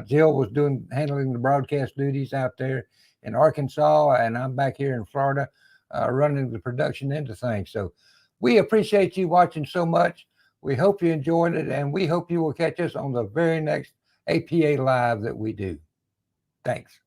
Jill was handling the broadcast duties out there in Arkansas, and I'm back here in Florida running the production end of things. So we appreciate you watching so much. We hope you enjoyed it, and we hope you will catch us on the very next APA Live that we do. Thanks.